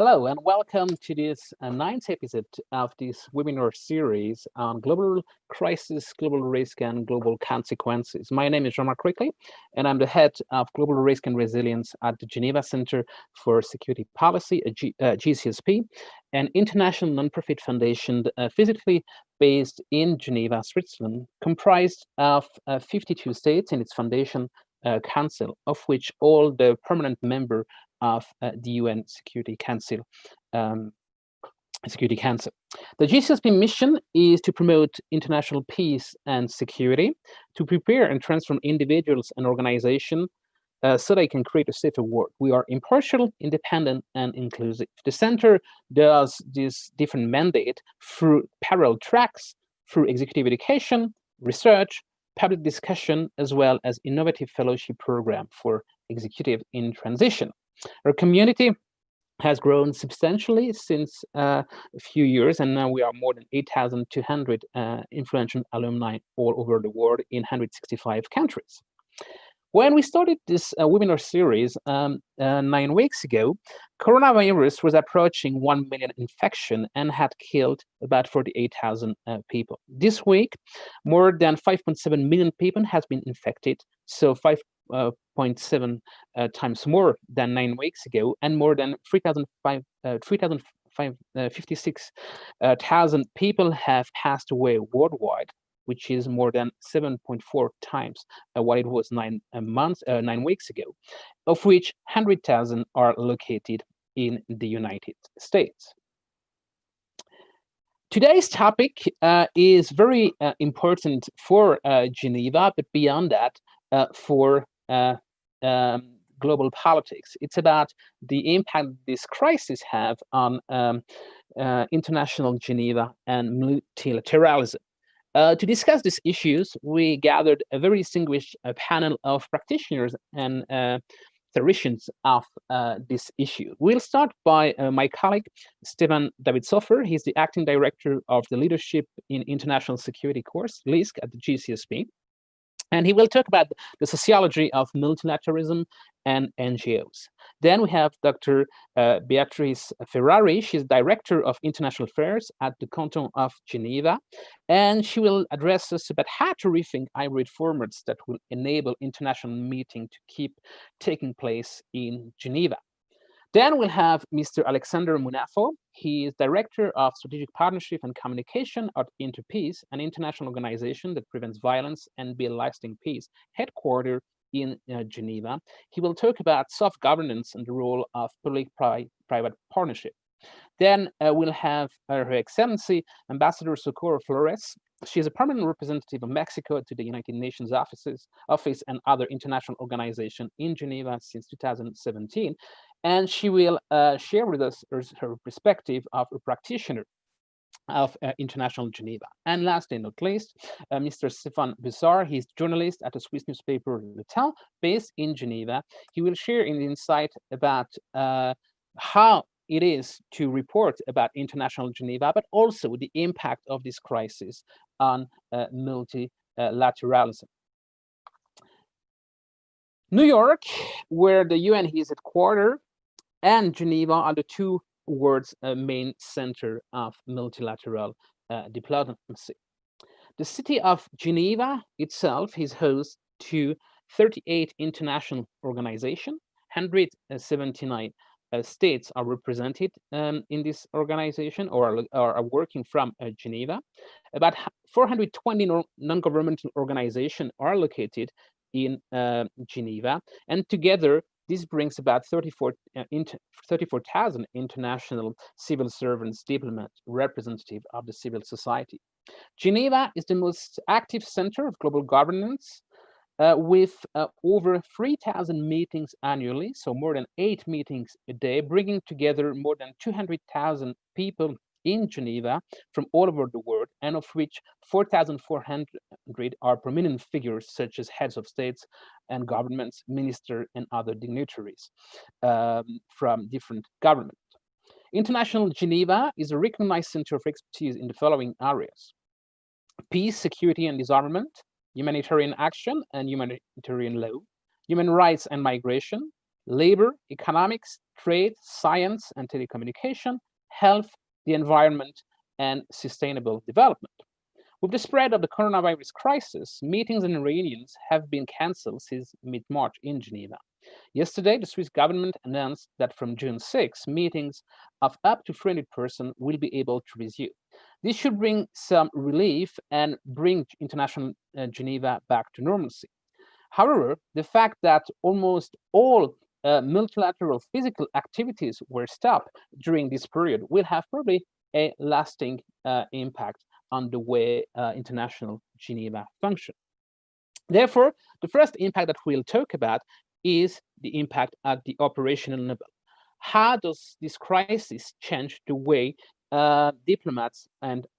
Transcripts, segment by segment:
Hello and welcome to this ninth episode of this webinar series on global crisis, global risk, and global consequences. My name is Jean-Marc Quickly, and I'm the head of Global Risk and Resilience at the Geneva Center for Security Policy, GCSP, an international nonprofit foundation physically based in Geneva, Switzerland, comprised of 52 states in its foundation council, of which all the permanent member of the UN Security Council. The GCSP mission is to promote international peace and security, to prepare and transform individuals and organizations so they can create a safer world. We are impartial, independent, and inclusive. The center does this different mandate through parallel tracks, through executive education, research, public discussion, as well as innovative fellowship program for executive in transition. Our community has grown substantially since a few years, and now we are more than 8,200 influential alumni all over the world in 165 countries. When we started this webinar series 9 weeks ago, coronavirus was approaching 1 million infection and had killed about 48,000 people. This week, more than 5.7 million people has been infected, so 5.7 times more than 9 weeks ago, and more than 356,000 people have passed away worldwide, which is more than 7.4 times what it was 9 weeks ago, of which 100,000 are located in the United States. Today's topic is very important for Geneva, but beyond that, for global politics. It's about the impact this crisis have on International Geneva and multilateralism. To discuss these issues, we gathered a very distinguished panel of practitioners and theorians of this issue. We'll start by my colleague, Stefan David-Soffer. He's the acting director of the Leadership in International Security course, LISC, at the GCSP. And he will talk about the sociology of multilateralism and NGOs. Then we have Dr. Beatrice Ferrari. She's Director of International Affairs at the Canton of Geneva. And she will address us about how to rethink hybrid formats that will enable international meeting to keep taking place in Geneva. Then we'll have Mr. Alexander Munafo. He is Director of Strategic Partnership and Communication at Interpeace, an international organization that prevents violence and builds lasting peace, headquartered in Geneva. He will talk about soft governance and the role of public-private partnership. Then we'll have Her Excellency Ambassador Socorro Flores. She is a permanent representative of Mexico to the United Nations Office and other international organizations in Geneva since 2017. And she will share with us her perspective of a practitioner of International Geneva. And last but not least, Mr. Stéphane Bussard. He's a journalist at the Swiss newspaper Le Temps, based in Geneva. He will share an insight about how it is to report about International Geneva, but also the impact of this crisis on multilateralism. New York, where the UN is headquartered, and Geneva are the two world's main center of multilateral diplomacy. The city of Geneva itself is host to 38 international organizations. 179 states are represented in this organization or are working from Geneva. About 420 non-governmental organizations are located in Geneva, and together this brings about 34,000 international civil servants, diplomats, representatives of the civil society. Geneva is the most active center of global governance, with over 3,000 meetings annually, so more than 8 meetings a day, bringing together more than 200,000 people in Geneva from all over the world, and of which 4,400 are prominent figures such as heads of states and governments, ministers, and other dignitaries from different governments. International Geneva is a recognized center of expertise in the following areas: peace, security, and disarmament, humanitarian action and humanitarian law, human rights and migration, labor, economics, trade, science and telecommunication, health, the environment, and sustainable development. With the spread of the coronavirus crisis, meetings and reunions have been cancelled since mid-March in Geneva. Yesterday, the Swiss government announced that from June 6, meetings of up to 300 persons will be able to resume. This should bring some relief and bring International Geneva back to normalcy. However, the fact that almost all multilateral physical activities were stopped during this period will have probably a lasting impact on the way International Geneva functions. Therefore, the first impact that we'll talk about is the impact at the operational level. How does this crisis change the way diplomats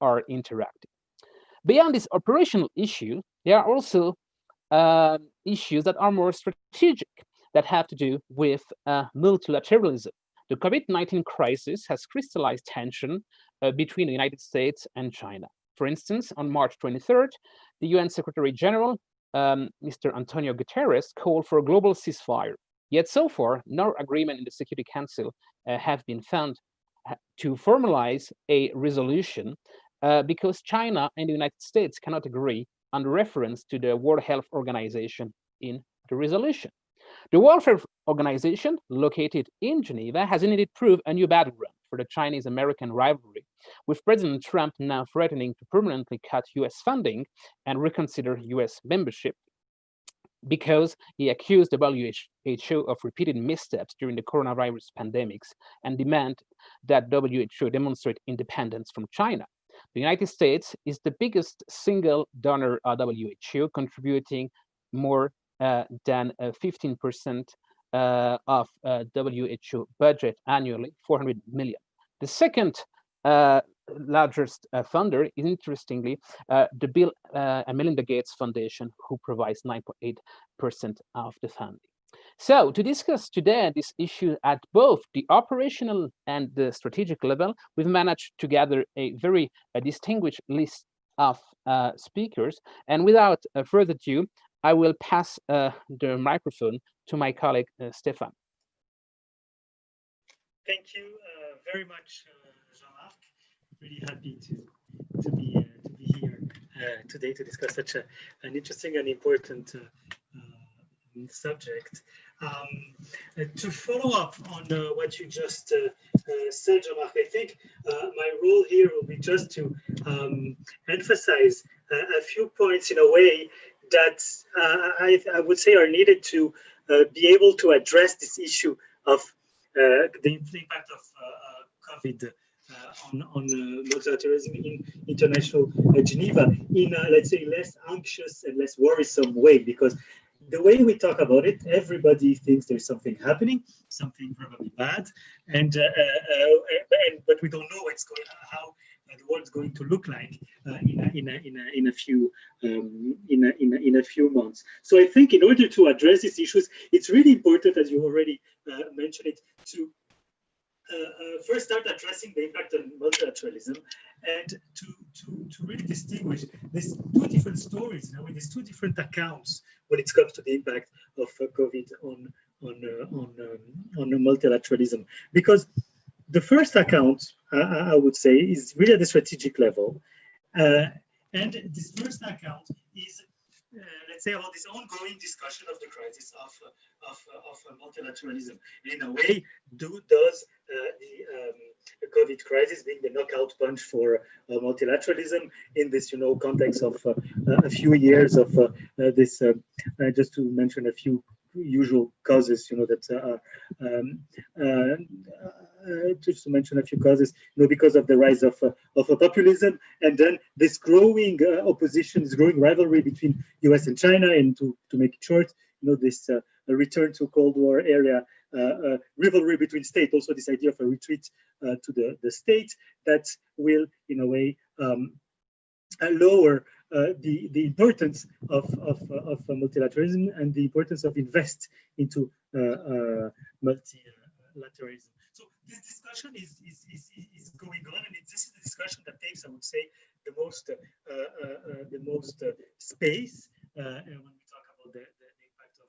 are interacting? Beyond this operational issue, there are also issues that are more strategic that have to do with multilateralism. The COVID-19 crisis has crystallized tension between the United States and China. For instance, on March 23rd, the UN Secretary General, Mr. Antonio Guterres, called for a global ceasefire. Yet so far, no agreement in the Security Council have been found to formalize a resolution because China and the United States cannot agree on the reference to the World Health Organization in the resolution. The World Health Organization, located in Geneva, has indeed proved a new battleground for the Chinese-American rivalry, with President Trump now threatening to permanently cut US funding and reconsider US membership because he accused the WHO of repeated missteps during the coronavirus pandemics and demand that WHO demonstrate independence from China. The United States is the biggest single donor at WHO, contributing more than 15% of WHO budget annually, 400 million. The second largest funder is, interestingly, the Bill and Melinda Gates Foundation, who provides 9.8% of the funding. So to discuss today this issue at both the operational and the strategic level, we've managed to gather a very distinguished list of speakers. And without further ado, I will pass the microphone to my colleague, Stefan. Thank you very much, Jean-Marc. Really happy to be here today to discuss such an interesting and important subject. To follow up on what you just said, Jean-Marc, I think my role here will be just to emphasize a few points in a way that I would say are needed to be able to address this issue of the impact of COVID on multilateralism in International Geneva in a, let's say, less anxious and less worrisome way, because the way we talk about it, everybody thinks there's something happening, something probably bad, but we don't know how the world's going to look like in a few months. So I think in order to address these issues, it's really important, as you already mentioned it, to first start addressing the impact on multilateralism and to really distinguish these two different stories, with these two different accounts when it comes to the impact of COVID on multilateralism. Because the first account, I would say, is really at the strategic level. And this first account is, let's say, about this ongoing discussion of the crisis of multilateralism. In a way, does the COVID crisis being the knockout punch for multilateralism in this, context of a few years of this, just to mention a few usual causes, just to mention a few causes, because of the rise of populism, and then this growing opposition, this growing rivalry between US and China, and to make it short, this return to Cold War era rivalry between states, also this idea of a retreat to the state that will, in a way, lower the importance of multilateralism and the importance of invest into multilateralism. So this discussion is going on, and this is the discussion that takes, I would say, the most space when we talk about the impact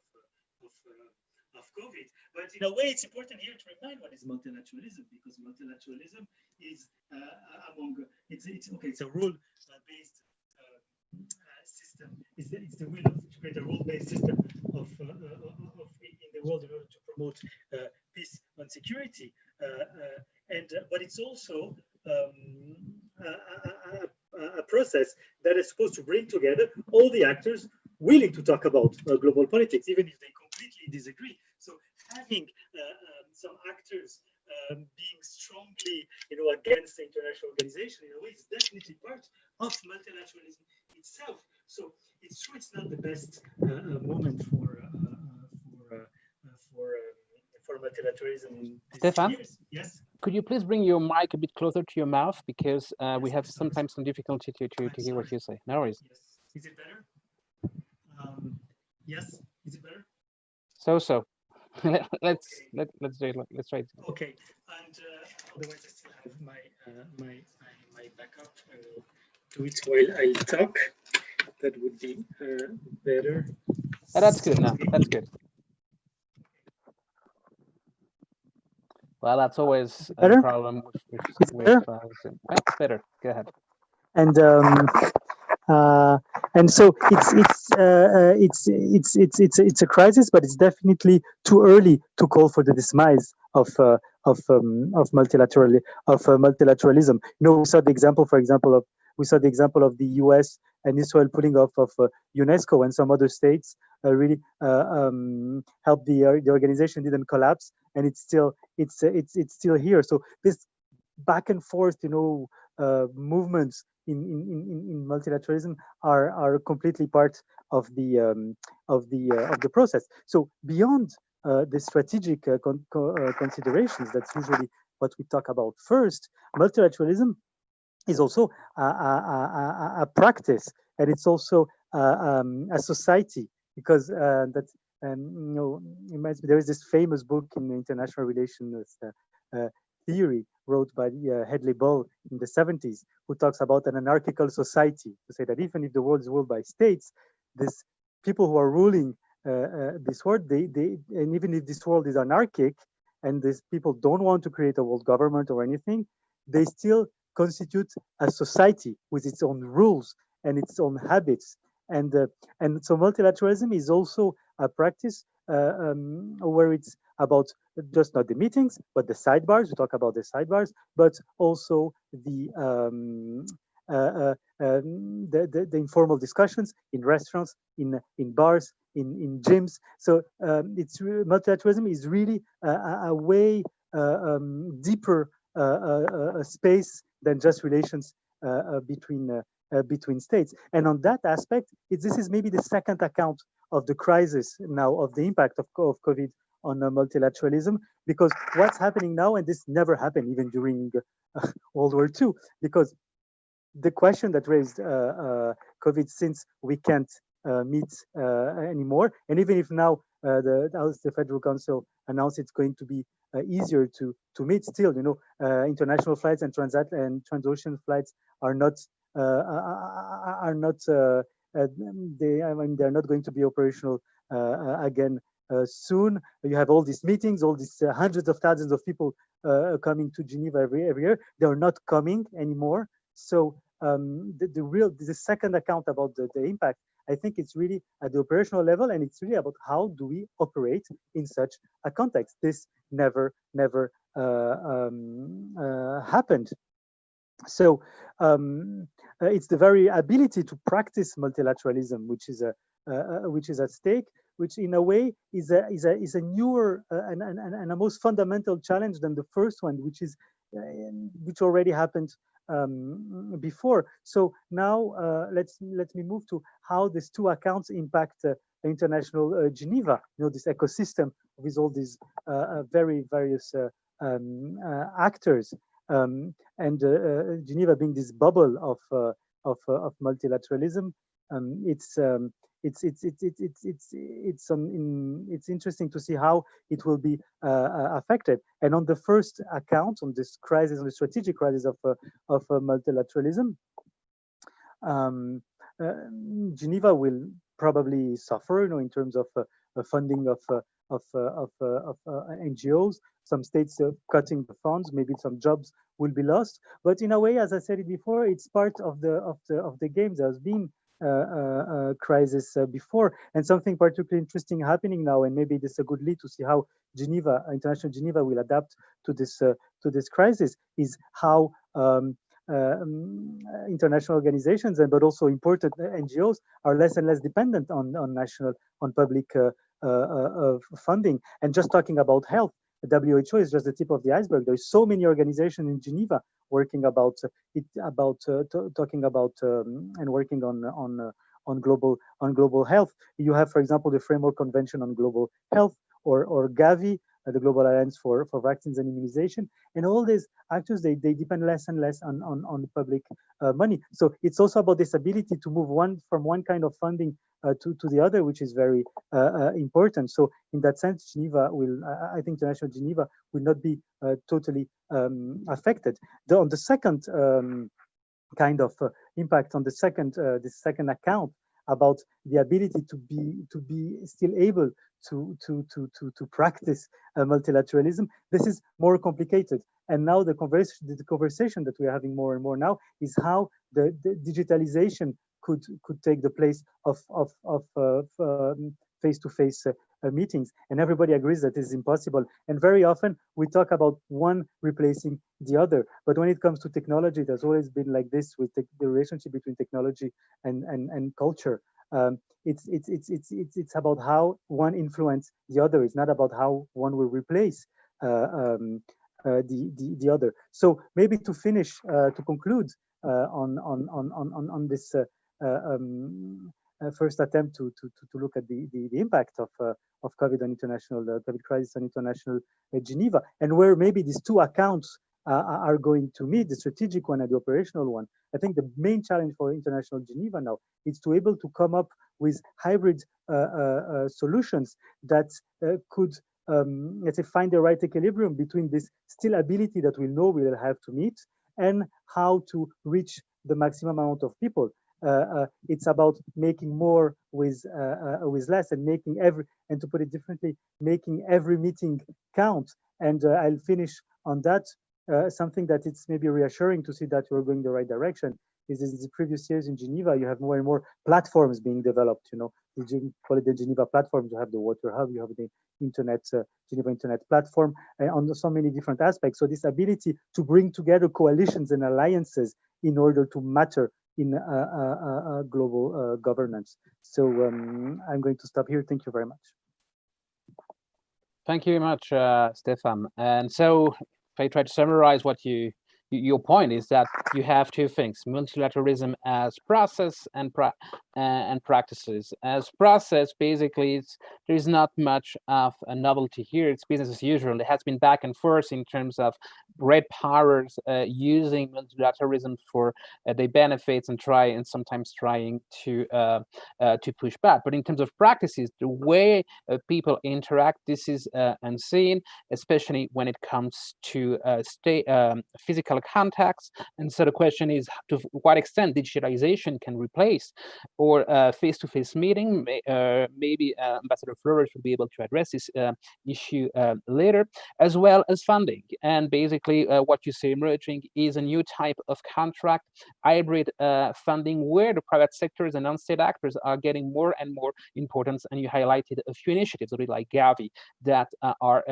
COVID. But in a way, it's important here to remind what is multilateralism, because multilateralism is it's a rule-based system. It's the will to create a rule-based system of in the world in order to promote peace and security. But it's also a process that is supposed to bring together all the actors willing to talk about global politics, even if they completely disagree. So having some actors being strongly, against the international organization, in a way, is definitely part of multilateralism itself. So it's true, it's not the best moment for multilateralism in these Stefan? years. Yes. Could you please bring your mic a bit closer to your mouth, because we have sometimes some difficulty to hear what you say. No worries. Yes. Is it better? Yes. Is it better? So. let's do it. Let's try it. Okay. And otherwise, I still have my backup. I will do it while I talk. That would be better. That's good now. That's good. Well, that's always a problem with that's better. Go ahead. And so it's a crisis, but it's definitely too early to call for the demise of multilateralism. We saw the example, for example, of the U.S. and Israel pulling off of UNESCO, and some other states really helped the organization didn't collapse, and it's still here. So this back and forth, movements in multilateralism are completely part of the process. So beyond the strategic considerations, that's usually what we talk about first. Multilateralism is also a practice, and it's also a society, because there is this famous book in international relations theory wrote by Hedley Bull in the 70s, who talks about an anarchical society, to say that even if the world is ruled by states, these people who are ruling this world, and even if this world is anarchic and these people don't want to create a world government or anything, they still constitute a society with its own rules and its own habits. And so multilateralism is also a practice where it's about just not the meetings, but the sidebars. We talk about the sidebars, but also the informal discussions in restaurants, in bars, in gyms. So multilateralism is really a way deeper space than just relations between states. And on that aspect, this is maybe the second account of the crisis now, of the impact of COVID on multilateralism, because what's happening now, and this never happened even during World War II, because the question that raised COVID, since we can't meet anymore, and even if now the Federal Council announced it's going to be easier to meet, still, international flights and transocean flights are not they're not going to be operational again soon. You have all these meetings, all these hundreds of thousands of people coming to Geneva every year. They are not coming anymore. So the second account about the impact, I think it's really at the operational level, and it's really about how do we operate in such a context. This never happened. So it's the very ability to practice multilateralism which is at stake, which in a way is a newer and a most fundamental challenge than the first one, which already happened before. So now let me move to how these two accounts impact International Geneva. This ecosystem with all these very various actors, and Geneva being this bubble of multilateralism. It's interesting to see how it will be affected. And on the first account, on this crisis, on the strategic crisis of multilateralism, Geneva will probably suffer, in terms of funding of NGOs. Some states cutting the funds. Maybe some jobs will be lost. But in a way, as I said it before, it's part of the game. There's been crisis before, and something particularly interesting happening now, and maybe this is a good lead to see how Geneva, International Geneva, will adapt to this crisis, is how international organizations but also important NGOs are less and less dependent on public funding. And just talking about health, the WHO is just the tip of the iceberg. There's so many organizations in Geneva working about talking about and working on global health. You have, for example, the Framework Convention on Global Health, or Gavi, the Global Alliance for Vaccines and Immunization, and all these actors, they depend less and less on public money. So it's also about this ability to move from one kind of funding to the other, which is very important. So in that sense, Geneva will, I think International Geneva will not be totally affected. On the second kind of impact, on the second this second account about the ability to be still able to practice multilateralism, this is more complicated. And now the conversation that we're having more and more now is how the digitalization could take the place of face-to-face meetings, and everybody agrees that this is impossible. And very often we talk about one replacing the other, but when it comes to technology, there's always been like this with the relationship between technology and culture. It's about how one influences the other. It's not about how one will replace the other. So maybe to finish, to conclude on this first attempt to look at the impact of COVID on international COVID crisis on International Geneva, and where maybe these two accounts are going to meet, the strategic one and the operational one. I think the main challenge for International Geneva now is to able to come up with hybrid solutions that could let's say find the right equilibrium between this still ability that we know we'll have to meet and how to reach the maximum amount of people. It's about making more with less, and making and to put it differently, making every meeting count. And I'll finish on that. Something that it's maybe reassuring to see that we're going the right direction is in the previous years in Geneva, you have more and more platforms being developed. You know, call it the Geneva platform. You have the Water Hub, you have the Internet, Geneva Internet platform, on so many different aspects. So this ability to bring together coalitions and alliances in order to matter in global governance. So I'm going to stop here. Thank you very much. Thank you very much, Stefan. And so if I try to summarize what your point is that you have two things: multilateralism as process and practices. As process, basically, there is not much of a novelty here. It's business as usual. It has been back and forth in terms of great powers using multilateralism for their benefits and sometimes trying to push back. But in terms of practices, the way people interact, this is unseen, especially when it comes to physical contacts. And so the question is, to what extent digitalization can replace or face-to-face meeting. Maybe Ambassador Flores will be able to address this issue later, as well as funding. And basically what you see emerging is a new type of contract, hybrid funding, where the private sectors and non-state actors are getting more and more importance. And you highlighted a few initiatives, a bit like Gavi, that are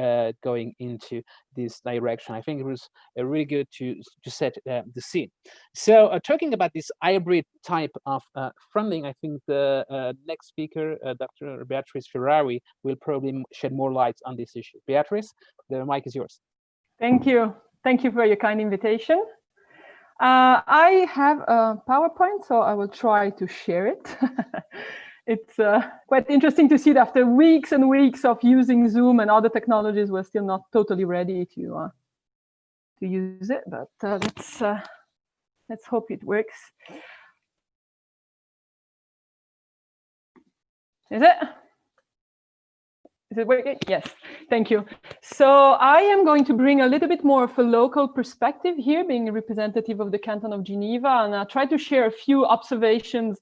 going into this direction. I think it was really good to set the scene. So talking about this hybrid type of funding, I think the next speaker, Dr. Beatrice Ferrari, will probably shed more light on this issue. Beatrice, the mic is yours. Thank you. Thank you for your kind invitation. I have a PowerPoint, so I will try to share it. It's quite interesting to see that after weeks and weeks of using Zoom and other technologies, we're still not totally ready to use it, but let's hope it works. Is it working? Yes, thank you. So I am going to bring a little bit more of a local perspective here, being a representative of the Canton of Geneva, and I'll try to share a few observations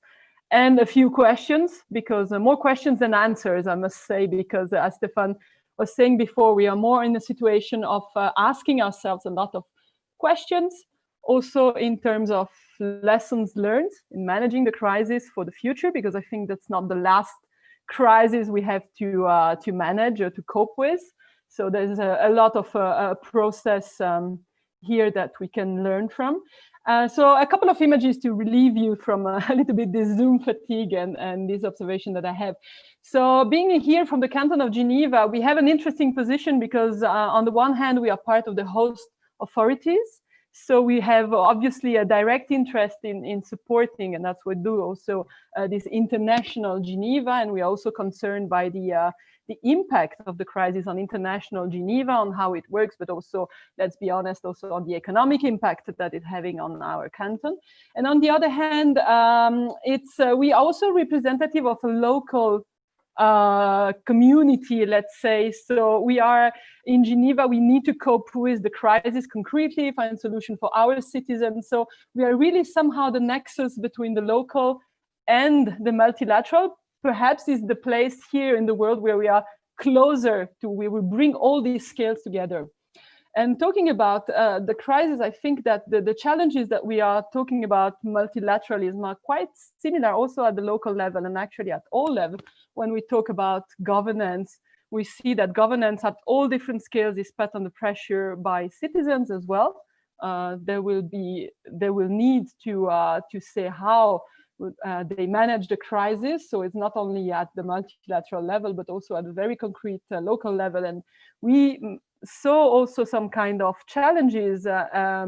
and a few questions, because more questions than answers, I must say, because as Stefan was saying before, we are more in a situation of asking ourselves a lot of questions, also in terms of lessons learned in managing the crisis for the future, because I think that's not the last crisis we have to manage or to cope with. So there's a lot of process here that we can learn from. So a couple of images to relieve you from a little bit this Zoom fatigue and this observation that I have. So being here from the Canton of Geneva, we have an interesting position because on the one hand, we are part of the host authorities. So we have obviously a direct interest in supporting, and that's what we do also, this International Geneva, and we're also concerned by the impact of the crisis on International Geneva, on how it works, but also, let's be honest, also on the economic impact that it's having on our canton. And on the other hand, we are also representative of a local community, let's say. So we are in Geneva, we need to cope with the crisis concretely, find a solution for our citizens. So we are really somehow the nexus between the local and the multilateral. Perhaps is the place here in the world where we are closer to, we will bring all these scales together. And talking about the crisis, I think that the challenges that we are talking about multilateralism are quite similar also at the local level, and actually at all levels. When we talk about governance, we see that governance at all different scales is put under pressure by citizens as well. They will need to say how they manage the crisis. So it's not only at the multilateral level, but also at a very concrete local level. And we saw also some kind of challenges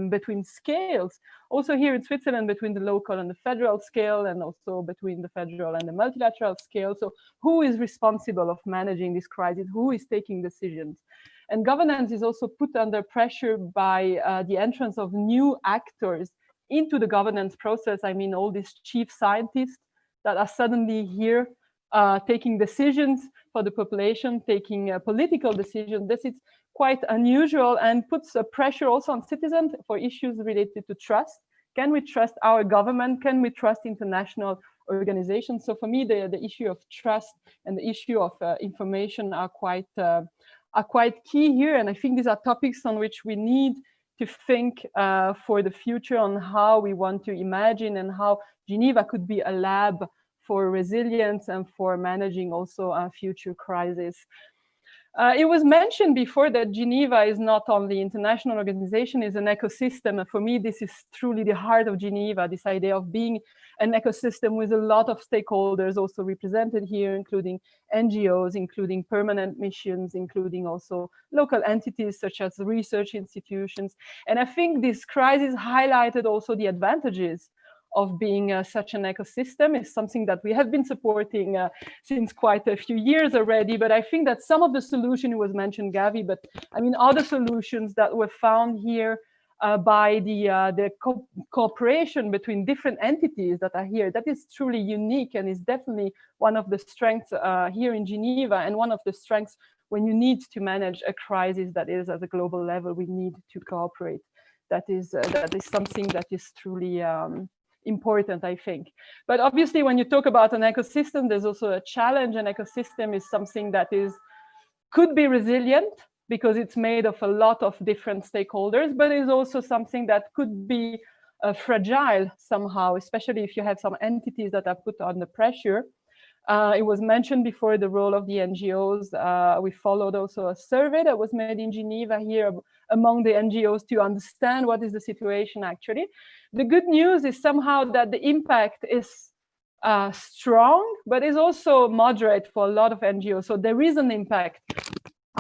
between scales, also here in Switzerland, between the local and the federal scale, and also between the federal and the multilateral scale. So who is responsible of managing this crisis? Who is taking decisions? And governance is also put under pressure by the entrance of new actors into the governance process. I mean, all these chief scientists that are suddenly here taking decisions for the population, taking political decisions. This is quite unusual and puts a pressure also on citizens for issues related to trust. Can we trust our government? Can we trust international organizations? So for me, the issue of trust and the issue of information are quite key here. And I think these are topics on which we need to think for the future, on how we want to imagine and how Geneva could be a lab for resilience and for managing also a future crisis. It was mentioned before that Geneva is not only an international organization, it's an ecosystem. And for me, this is truly the heart of Geneva, this idea of being an ecosystem with a lot of stakeholders also represented here, including NGOs, including permanent missions, including also local entities such as research institutions. And I think this crisis highlighted also the advantages of being such an ecosystem. Is something that we have been supporting since quite a few years already. But I think that some of the solution, it was mentioned, Gavi, but I mean, other solutions that were found here by the cooperation between different entities that are here, that is truly unique and is definitely one of the strengths here in Geneva, and one of the strengths when you need to manage a crisis that is at a global level, we need to cooperate. That is something that is truly important, I think. But obviously, when you talk about an ecosystem, there's also a challenge. An ecosystem is something that could be resilient because it's made of a lot of different stakeholders, but is also something that could be fragile somehow, especially if you have some entities that are put under pressure. It was mentioned before the role of the NGOs. We followed also a survey that was made in Geneva here among the NGOs to understand what is the situation actually. The good news is somehow that the impact is strong, but is also moderate for a lot of NGOs. So there is an impact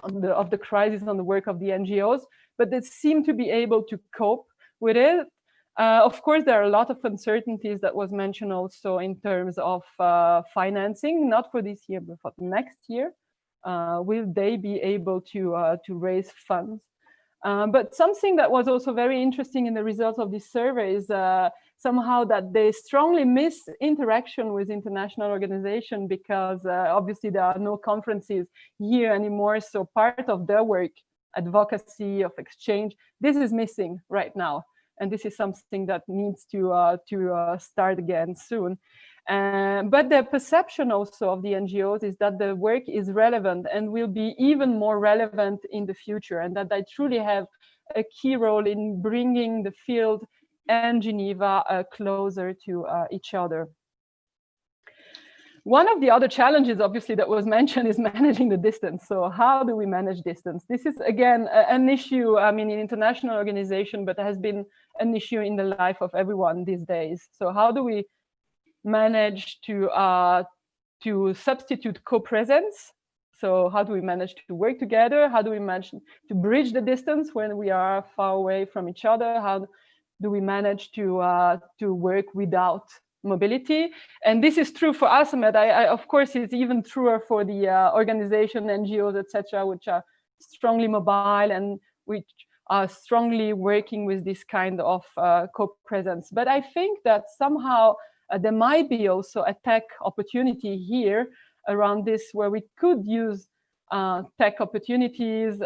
of the crisis on the work of the NGOs, but they seem to be able to cope with it. Of course, there are a lot of uncertainties that was mentioned also in terms of financing, not for this year, but for next year. Will they be able to raise funds? But something that was also very interesting in the results of this survey is somehow that they strongly miss interaction with international organizations because obviously there are no conferences here anymore. So part of their work, advocacy, of exchange, this is missing right now. And this is something that needs to start again soon. But the perception also of the NGOs is that the work is relevant and will be even more relevant in the future, and that they truly have a key role in bringing the field and Geneva closer to each other. One of the other challenges, obviously, that was mentioned is managing the distance. So how do we manage distance? This is, again, an issue, I mean, in international organization, but has been an issue in the life of everyone these days. So how do we manage to substitute co-presence? So how do we manage to work together? How do we manage to bridge the distance when we are far away from each other? How do we manage to work without mobility? And this is true for us, but of course, it's even truer for the organization, NGOs, etc., which are strongly mobile and which are strongly working with this kind of co-presence. But I think that somehow there might be also a tech opportunity here around this, where we could use tech opportunities,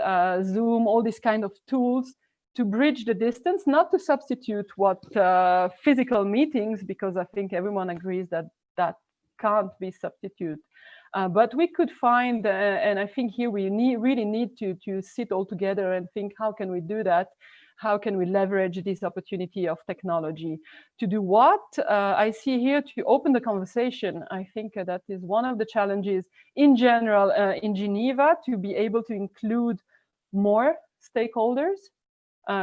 Zoom, all these kind of tools to bridge the distance, not to substitute what physical meetings, because I think everyone agrees that that can't be substituted. But we could find, and I think here we really need to sit all together and think, how can we do that? How can we leverage this opportunity of technology? To do what? I see here to open the conversation. I think that is one of the challenges in general in Geneva, to be able to include more stakeholders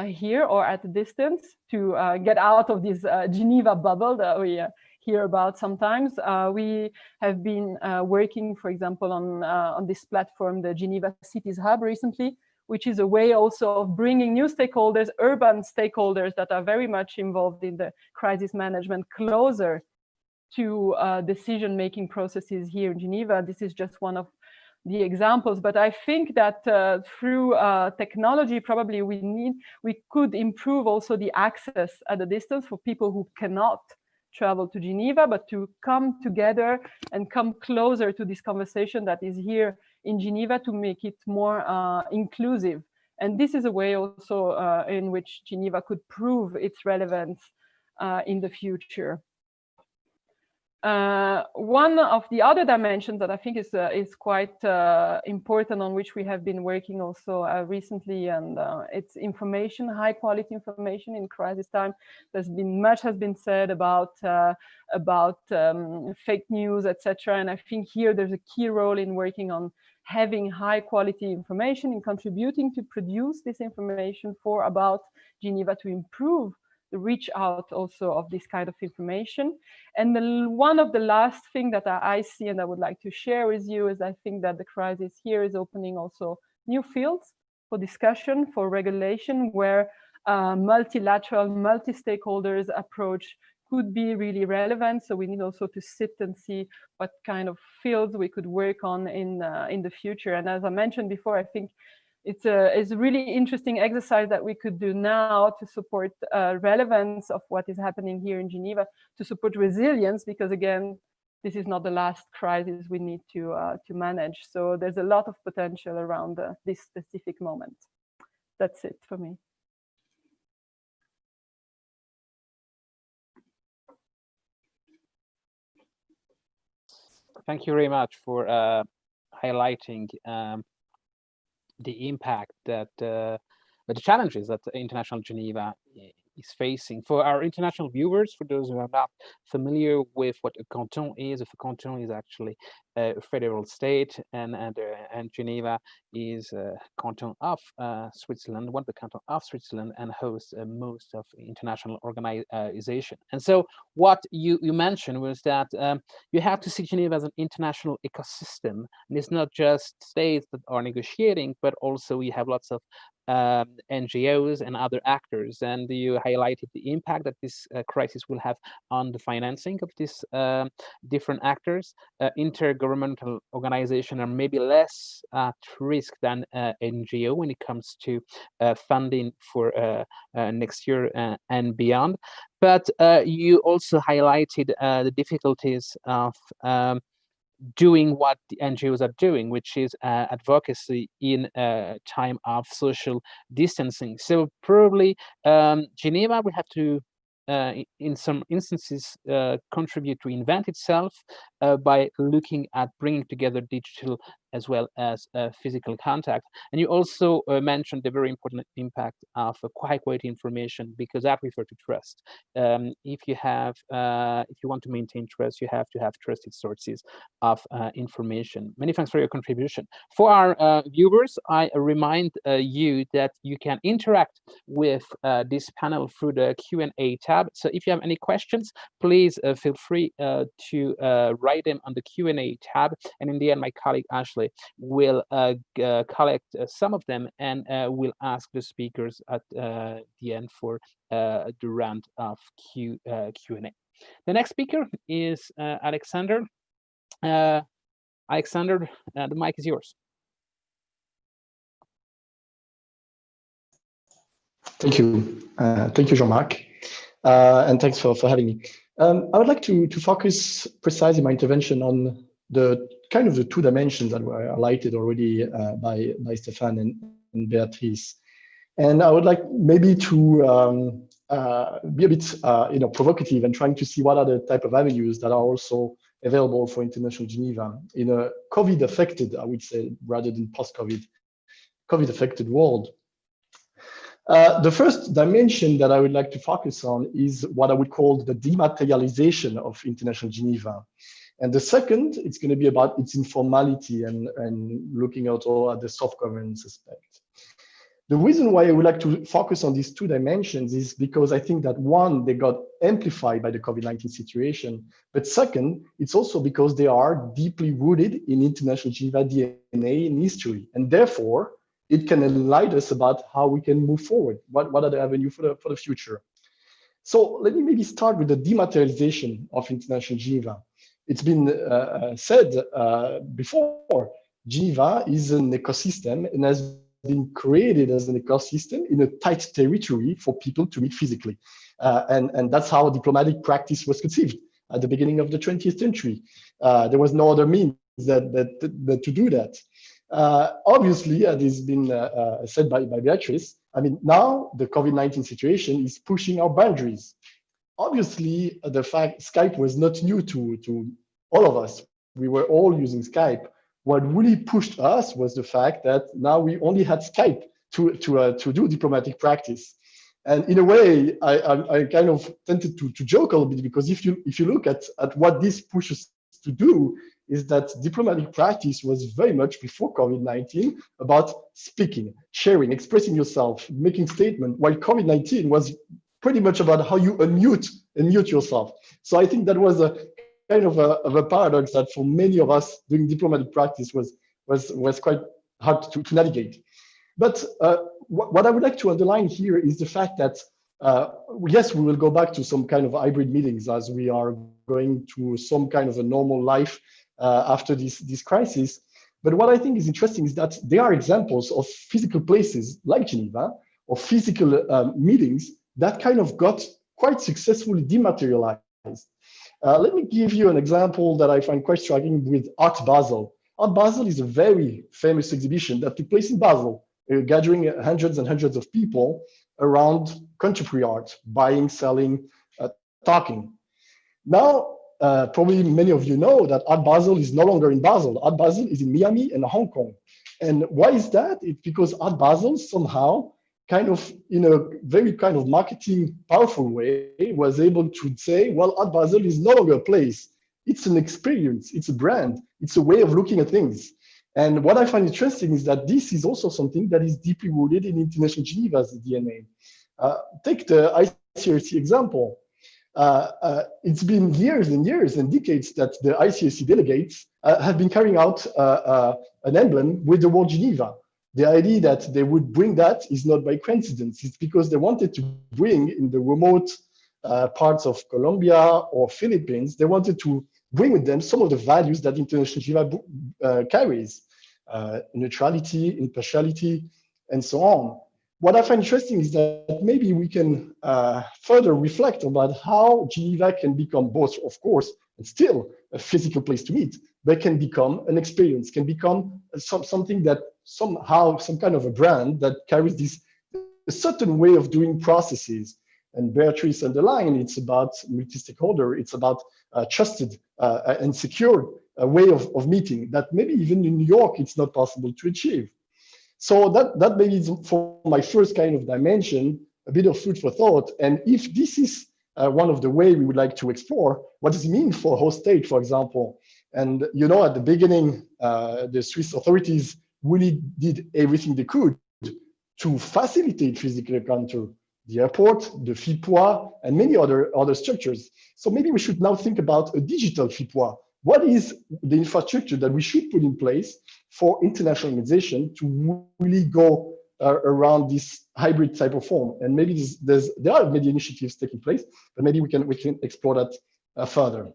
here or at a distance, to get out of this Geneva bubble that we hear about sometimes. We have been working, for example, on this platform, the Geneva Cities Hub recently, which is a way also of bringing new stakeholders, urban stakeholders that are very much involved in the crisis management, closer to decision-making processes here in Geneva. This is just one of the examples, but I think that through technology, probably we could improve also the access at a distance for people who cannot travel to Geneva, but to come together and come closer to this conversation that is here in Geneva, to make it more inclusive. And this is a way also in which Geneva could prove its relevance in the future. One of the other dimensions that I think is quite important, on which we have been working also recently, and it's information, high quality information in crisis time. Much has been said about fake news, etc. And I think here there's a key role in working on having high quality information and contributing to produce this information about Geneva, to improve the reach out also of this kind of information. And one of the last thing that I see and I would like to share with you is, I think that the crisis here is opening also new fields for discussion, for regulation, where multilateral, multi-stakeholders approach could be really relevant. So we need also to sit and see what kind of fields we could work on in the future. And as I mentioned before, I think it's a really interesting exercise that we could do now to support relevance of what is happening here in Geneva, to support resilience, because again, this is not the last crisis we need to manage. So there's a lot of potential around this specific moment. That's it for me. Thank you very much for highlighting the impact that the challenges that International Geneva is facing. For our international viewers, for those who are not familiar with what a canton is, a canton is actually a federal state, and Geneva is a canton of Switzerland, one of the cantons of Switzerland, and hosts most of international organization. And so what you mentioned was that you have to see Geneva as an international ecosystem, and it's not just states that are negotiating, but also you have lots of NGOs and other actors, and you highlighted the impact that this crisis will have on the financing of these different actors. Intergovernmental organizations are maybe less at risk than NGO when it comes to funding for next year and beyond. But you also highlighted the difficulties of doing what the NGOs are doing, which is advocacy in a time of social distancing. So probably Geneva will have to in some instances, contribute to invent itself by looking at bringing together digital as well as physical contact. And you also mentioned the very important impact of high quality information, because that refers to trust. If you want to maintain trust, you have to have trusted sources of information. Many thanks for your contribution. For our viewers, I remind you that you can interact with this panel through the Q&A tab. So if you have any questions, please feel free to write them on the Q&A tab. And in the end, my colleague Ashley will collect some of them and will ask the speakers at the end for the round of Q&A. The next speaker is Alexander. Alexander, the mic is yours. Thank you. Thank you, Jean-Marc. And thanks for having me. I would like to focus precisely my intervention on the kind of the two dimensions that were highlighted already by Stefan and Beatrice. And I would like maybe to be a bit provocative and trying to see what are the type of avenues that are also available for International Geneva in a COVID-affected, I would say, rather than post-COVID-affected world. The first dimension that I would like to focus on is what I would call the dematerialization of International Geneva. And the second, it's going to be about its informality and looking at all at the soft governance aspect. The reason why I would like to focus on these two dimensions is because I think that one, they got amplified by the COVID-19 situation, but second, it's also because they are deeply rooted in International Geneva DNA in history, and therefore it can enlighten us about how we can move forward. What are the avenues for the future? So let me maybe start with the dematerialization of International Geneva. It's been said before, Geneva is an ecosystem and has been created as an ecosystem in a tight territory for people to meet physically. And that's how diplomatic practice was conceived at the beginning of the 20th century. There was no other means that to do that. Obviously, as has been said by Beatrice, I mean, now the COVID-19 situation is pushing our boundaries. Obviously, the fact Skype was not new to all of us. We were all using Skype. What really pushed us was the fact that now we only had Skype to do diplomatic practice. And in a way, I kind of tended to joke a little bit, because if you look at what this pushes to do, is that diplomatic practice was very much before COVID-19 about speaking, sharing, expressing yourself, making statements, while COVID-19 was pretty much about how you unmute yourself. So I think that was a kind of a paradox that for many of us doing diplomatic practice was quite hard to navigate. But what I would like to underline here is the fact that yes, we will go back to some kind of hybrid meetings as we are going to some kind of a normal life after this crisis. But what I think is interesting is that there are examples of physical places like Geneva, or physical meetings that kind of got quite successfully dematerialized. Let me give you an example that I find quite striking with Art Basel. Art Basel is a very famous exhibition that took place in Basel, gathering hundreds and hundreds of people around contemporary art, buying, selling, talking. Now, probably many of you know that Art Basel is no longer in Basel. Art Basel is in Miami and Hong Kong. And why is that? It's because Art Basel somehow, kind of in a very kind of marketing powerful way, was able to say, well, Art Basel is no longer a place. It's an experience, it's a brand, it's a way of looking at things. And what I find interesting is that this is also something that is deeply rooted in International Geneva's DNA. Take the ICRC example. It's been years and years and decades that the ICRC delegates have been carrying out an emblem with the word Geneva. The idea that they would bring that is not by coincidence. It's because they wanted to bring in the remote parts of Colombia or Philippines, they wanted to bring with them some of the values that International Geneva carries, neutrality, impartiality, and so on. What I find interesting is that maybe we can further reflect about how Geneva can become both, of course, and still a physical place to meet, but can become an experience, can become something that somehow, some kind of a brand that carries this a certain way of doing processes. and Beatrice underlined, it's about multi-stakeholder, it's about trusted and secure way of meeting that maybe even in New York, it's not possible to achieve. So that maybe is for my first kind of dimension, a bit of food for thought. And if this is one of the way we would like to explore, what does it mean for a host state, for example? And you know, at the beginning, the Swiss authorities really did everything they could to facilitate physical encounter, the airport, the FIPOA, and many other structures. So maybe we should now think about a digital FIPOA. What is the infrastructure that we should put in place for international organization to really go around this hybrid type of form? And maybe there are many initiatives taking place, but maybe we can explore that further.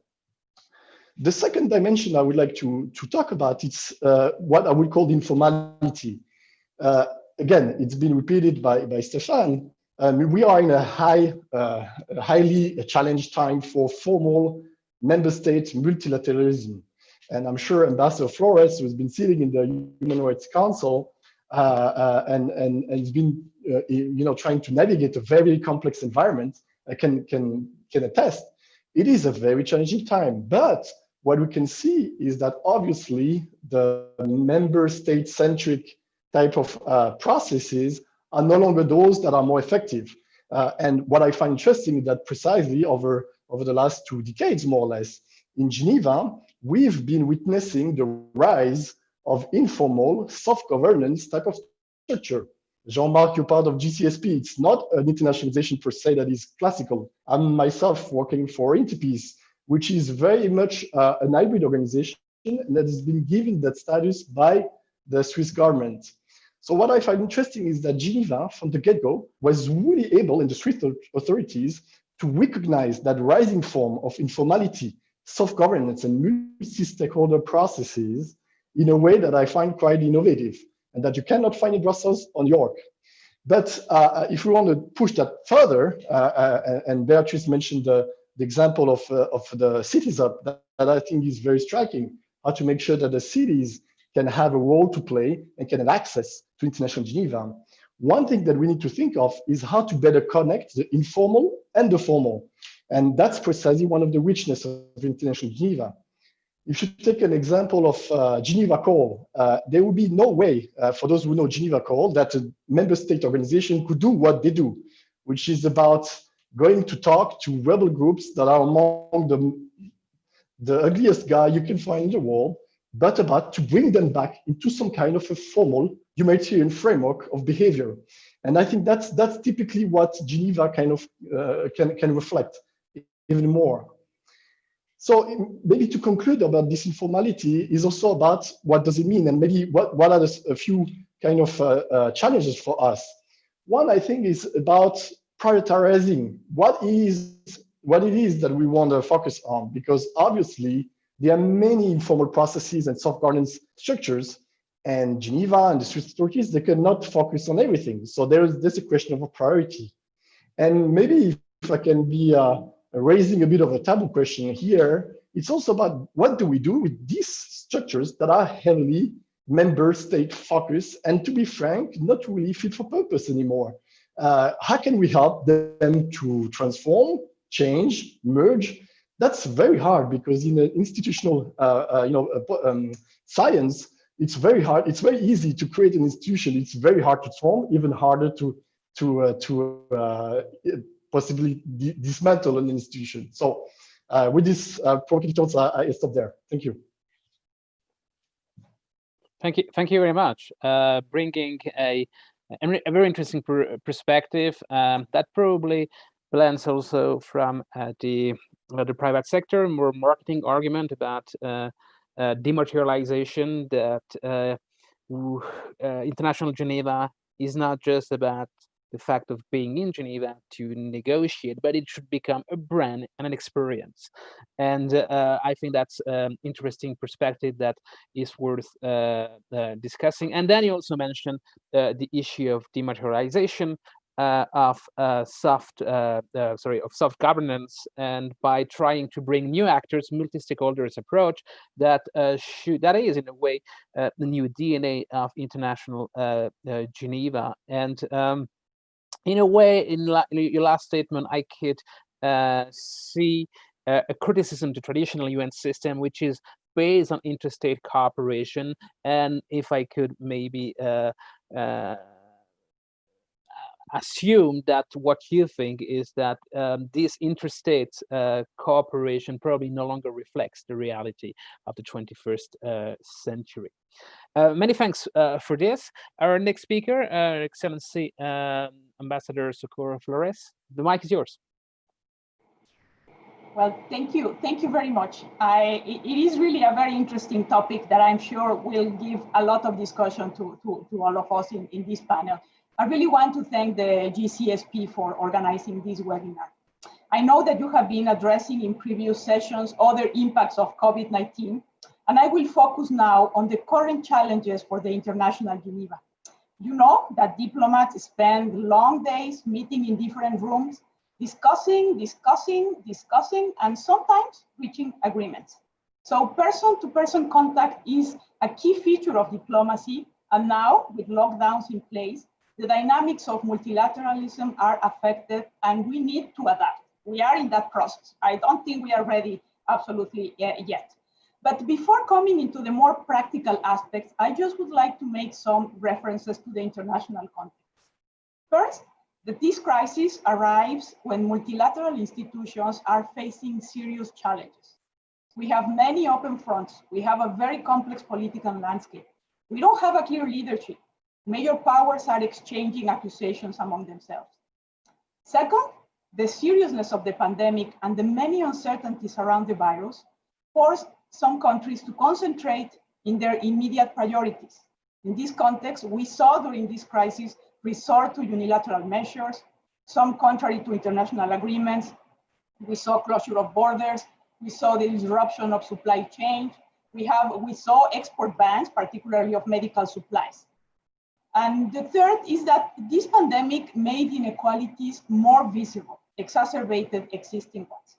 The second dimension I would like to talk about is what I would call the informality. Again, it's been repeated by Stéphane. We are in a highly challenged time for formal member state multilateralism. And I'm sure Ambassador Flores, who's been sitting in the Human Rights Council and has been trying to navigate a very complex environment, can attest. It is a very challenging time. But what we can see is that obviously the member state-centric type of processes are no longer those that are more effective. And what I find interesting is that precisely over the last 2 decades, more or less, in Geneva, we've been witnessing the rise of informal soft governance type of structure. Jean-Marc, you're part of GCSP. It's not an internationalization per se that is classical. I'm myself working for Interpeace, which is very much an hybrid organization that has been given that status by the Swiss government. So what I find interesting is that Geneva, from the get-go, was really able, in the Swiss authorities, to recognize that rising form of informality, soft governance, and multi-stakeholder processes in a way that I find quite innovative, and that you cannot find in Brussels or New York. But if we want to push that further, and Beatrice mentioned the example of the Cities Hub, that I think is very striking, how to make sure that the cities can have a role to play and can have access to International Geneva. One thing that we need to think of is how to better connect the informal and the formal. And that's precisely one of the richness of International Geneva. If you take an example of Geneva Call, there would be no way, for those who know Geneva Call, that a member state organization could do what they do, which is about going to talk to rebel groups that are among the ugliest guy you can find in the world, but about to bring them back into some kind of a formal humanitarian framework of behavior. And I think that's typically what Geneva kind of can reflect even more. So maybe to conclude about this informality is also about what does it mean, and maybe what are a few kind of challenges for us. One, I think, is about prioritizing what it is that we want to focus on, because obviously there are many informal processes and soft governance structures, and Geneva and the Swiss authorities, they cannot focus on everything. So there's a question of a priority. And maybe if I can be raising a bit of a taboo question here, it's also about what do we do with these structures that are heavily member state focused and, to be frank, not really fit for purpose anymore. How can we help them to transform, change, merge? That's very hard, because in an institutional science, it's very hard. It's very easy to create an institution. It's very hard to transform, even harder to possibly dismantle an institution. So with this provocative thoughts, I stop there. Thank you. Thank you very much. Bringing a very interesting perspective that probably blends also from the private sector, more marketing argument about dematerialization, that International Geneva is not just about the fact of being in Geneva to negotiate, but it should become a brand and an experience. And I think that's an interesting perspective that is worth discussing. And then you also mentioned the issue of dematerialization, of soft governance, and by trying to bring new actors, multi-stakeholders approach that is in a way the new DNA of International Geneva. And in a way, in your last statement, I could see a criticism to traditional UN system, which is based on interstate cooperation. And if I could maybe assume that what you think is that this interstate cooperation probably no longer reflects the reality of the 21st century. Many thanks for this. Our next speaker, Excellency Ambassador Socorro Flores. The mic is yours. Well, thank you. Thank you very much. It is really a very interesting topic that I'm sure will give a lot of discussion to all of us in this panel. I really want to thank the GCSP for organizing this webinar. I know that you have been addressing in previous sessions other impacts of COVID-19, and I will focus now on the current challenges for the International Geneva. You know that diplomats spend long days meeting in different rooms, discussing, and sometimes reaching agreements. So person-to-person contact is a key feature of diplomacy, and now with lockdowns in place, the dynamics of multilateralism are affected and we need to adapt. We are in that process. I don't think we are ready absolutely yet. But before coming into the more practical aspects, I just would like to make some references to the international context. First, that this crisis arrives when multilateral institutions are facing serious challenges. We have many open fronts. We have a very complex political landscape. We don't have a clear leadership. Major powers are exchanging accusations among themselves. Second, the seriousness of the pandemic and the many uncertainties around the virus forced some countries to concentrate in their immediate priorities. In this context, we saw during this crisis resort to unilateral measures, some contrary to international agreements. We saw closure of borders. We saw the disruption of supply chain. We saw export bans, particularly of medical supplies. And the third is that this pandemic made inequalities more visible, exacerbated existing ones.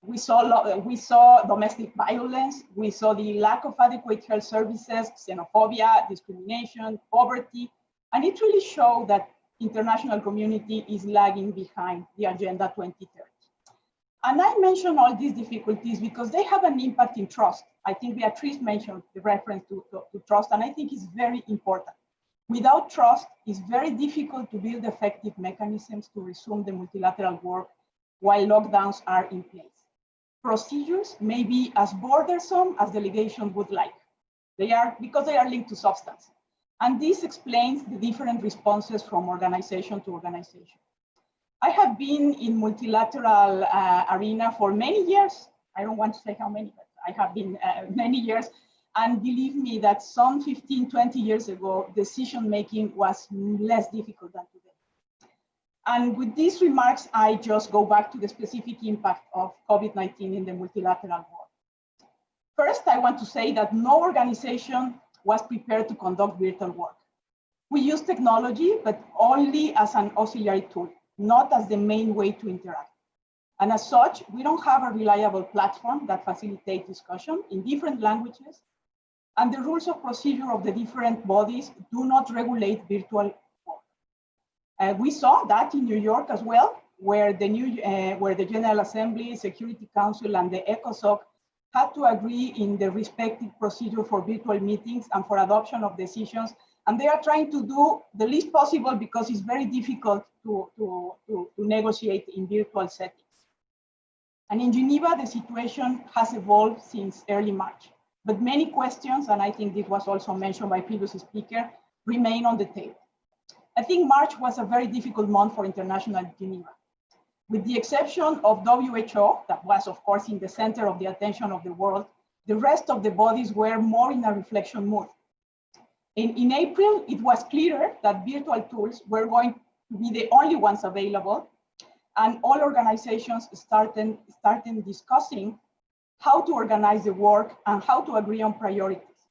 We saw domestic violence, we saw the lack of adequate health services, xenophobia, discrimination, poverty, and it really showed that international community is lagging behind the Agenda 2030. And I mention all these difficulties because they have an impact in trust. I think Beatrice mentioned the reference to trust, and I think it's very important. Without trust, it's very difficult to build effective mechanisms to resume the multilateral work while lockdowns are in place. Procedures may be as burdensome as delegations would like. Because they are linked to substance. And this explains the different responses from organization to organization. I have been in multilateral arena for many years. I don't want to say how many, but I have been many years. And believe me that some 15, 20 years ago, decision-making was less difficult than today. And with these remarks, I just go back to the specific impact of COVID-19 in the multilateral world. First, I want to say that no organization was prepared to conduct virtual work. We use technology, but only as an auxiliary tool, not as the main way to interact. And as such, we don't have a reliable platform that facilitates discussion in different languages, and the rules of procedure of the different bodies do not regulate virtual work. We saw that in New York as well, where the General Assembly, Security Council, and the ECOSOC had to agree in the respective procedure for virtual meetings and for adoption of decisions. And they are trying to do the least possible because it's very difficult to negotiate in virtual settings. And in Geneva, the situation has evolved since early March. But many questions, and I think this was also mentioned by previous speaker, remain on the table. I think March was a very difficult month for International Geneva. With the exception of WHO, that was of course in the center of the attention of the world, the rest of the bodies were more in a reflection mood. In April, it was clear that virtual tools were going to be the only ones available, and all organizations started discussing how to organize the work and how to agree on priorities.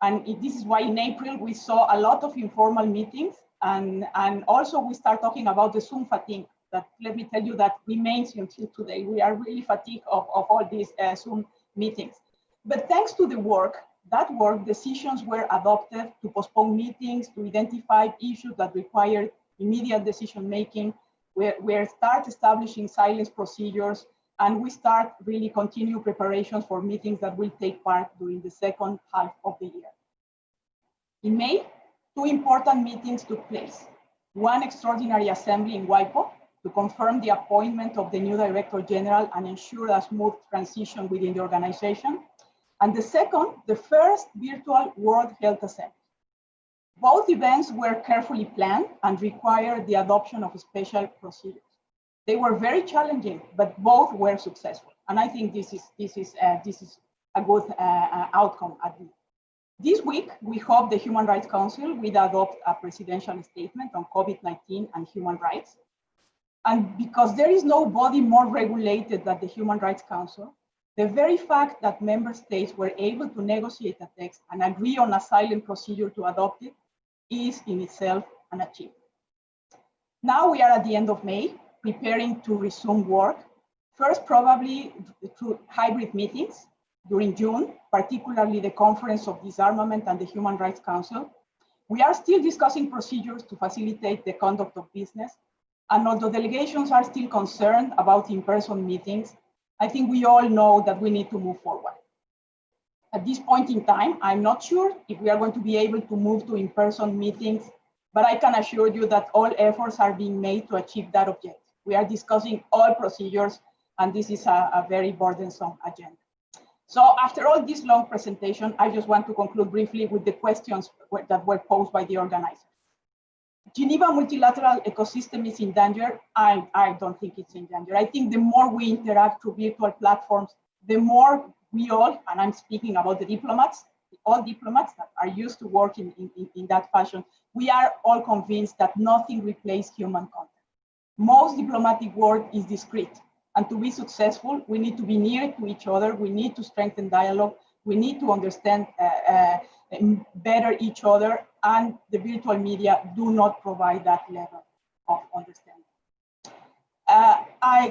And this is why in April, we saw a lot of informal meetings, and also we start talking about the Zoom fatigue that, let me tell you, that remains until today. We are really fatigued of all these Zoom meetings. But thanks to the work, decisions were adopted to postpone meetings, to identify issues that required immediate decision making. We start establishing silence procedures, and we start really continue preparations for meetings that will take part during the second half of the year. In May, two important meetings took place. One extraordinary assembly in WIPO to confirm the appointment of the new Director General and ensure a smooth transition within the organization. And the second, the first virtual World Health Assembly. Both events were carefully planned and required the adoption of special procedures. They were very challenging, but both were successful. And I think this is a good outcome at the end. This week, we hope the Human Rights Council will adopt a presidential statement on COVID-19 and human rights. And because there is no body more regulated than the Human Rights Council, the very fact that member states were able to negotiate a text and agree on a silent procedure to adopt it is in itself an achievement. Now we are at the end of May, preparing to resume work, first probably through hybrid meetings during June, particularly the Conference of Disarmament and the Human Rights Council. We are still discussing procedures to facilitate the conduct of business. And although delegations are still concerned about in-person meetings, I think we all know that we need to move forward. At this point in time, I'm not sure if we are going to be able to move to in-person meetings, but I can assure you that all efforts are being made to achieve that objective. We are discussing all procedures, and this is a very burdensome agenda. So after all this long presentation, I just want to conclude briefly with the questions that were posed by the organizers. Geneva multilateral ecosystem is in danger. I don't think it's in danger. I think the more we interact through virtual platforms, the more we all, and I'm speaking about the diplomats, all diplomats that are used to work in that fashion, we are all convinced that nothing replaces human contact. Most diplomatic work is discreet. And to be successful, we need to be near to each other. We need to strengthen dialogue. We need to understand better each other. And the virtual media do not provide that level of understanding.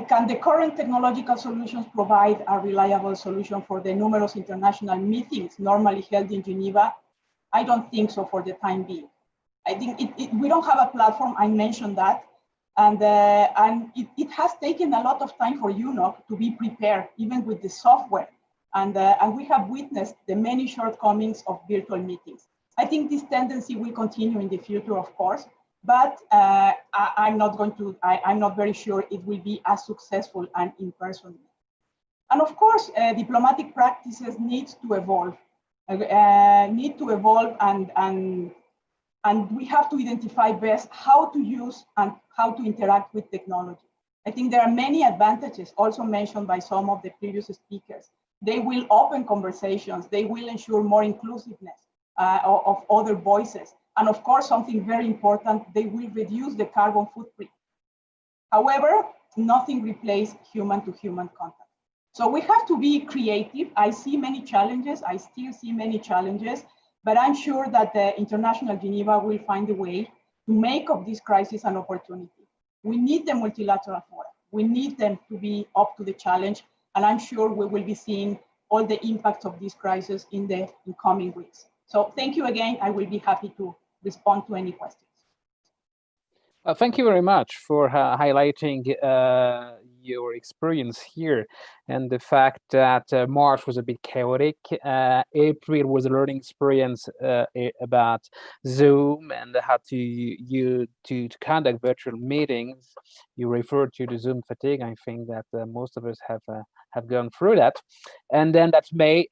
Can the current technological solutions provide a reliable solution for the numerous international meetings normally held in Geneva? I don't think so for the time being. I think we don't have a platform, I mentioned that. And it has taken a lot of time for UNOC to be prepared, even with the software. And we have witnessed the many shortcomings of virtual meetings. I think this tendency will continue in the future, of course, but I'm not very sure it will be as successful and in person. And of course, diplomatic practices need to evolve, and we have to identify best how to use and how to interact with technology. I think there are many advantages also mentioned by some of the previous speakers. They will open conversations. They will ensure more inclusiveness of other voices. And of course, something very important, they will reduce the carbon footprint. However, nothing replaces human-to-human contact. So we have to be creative. I see many challenges. I still see many challenges. But I'm sure that the International Geneva will find a way to make of this crisis an opportunity. We need the multilateral fora. We need them to be up to the challenge. And I'm sure we will be seeing all the impacts of this crisis in the coming weeks. So thank you again. I will be happy to respond to any questions. Thank you very much for highlighting your experience here and the fact that March was a bit chaotic. April was a learning experience about Zoom and how to conduct virtual meetings. You referred to the Zoom fatigue. I think that most of us have gone through that. And then that's May.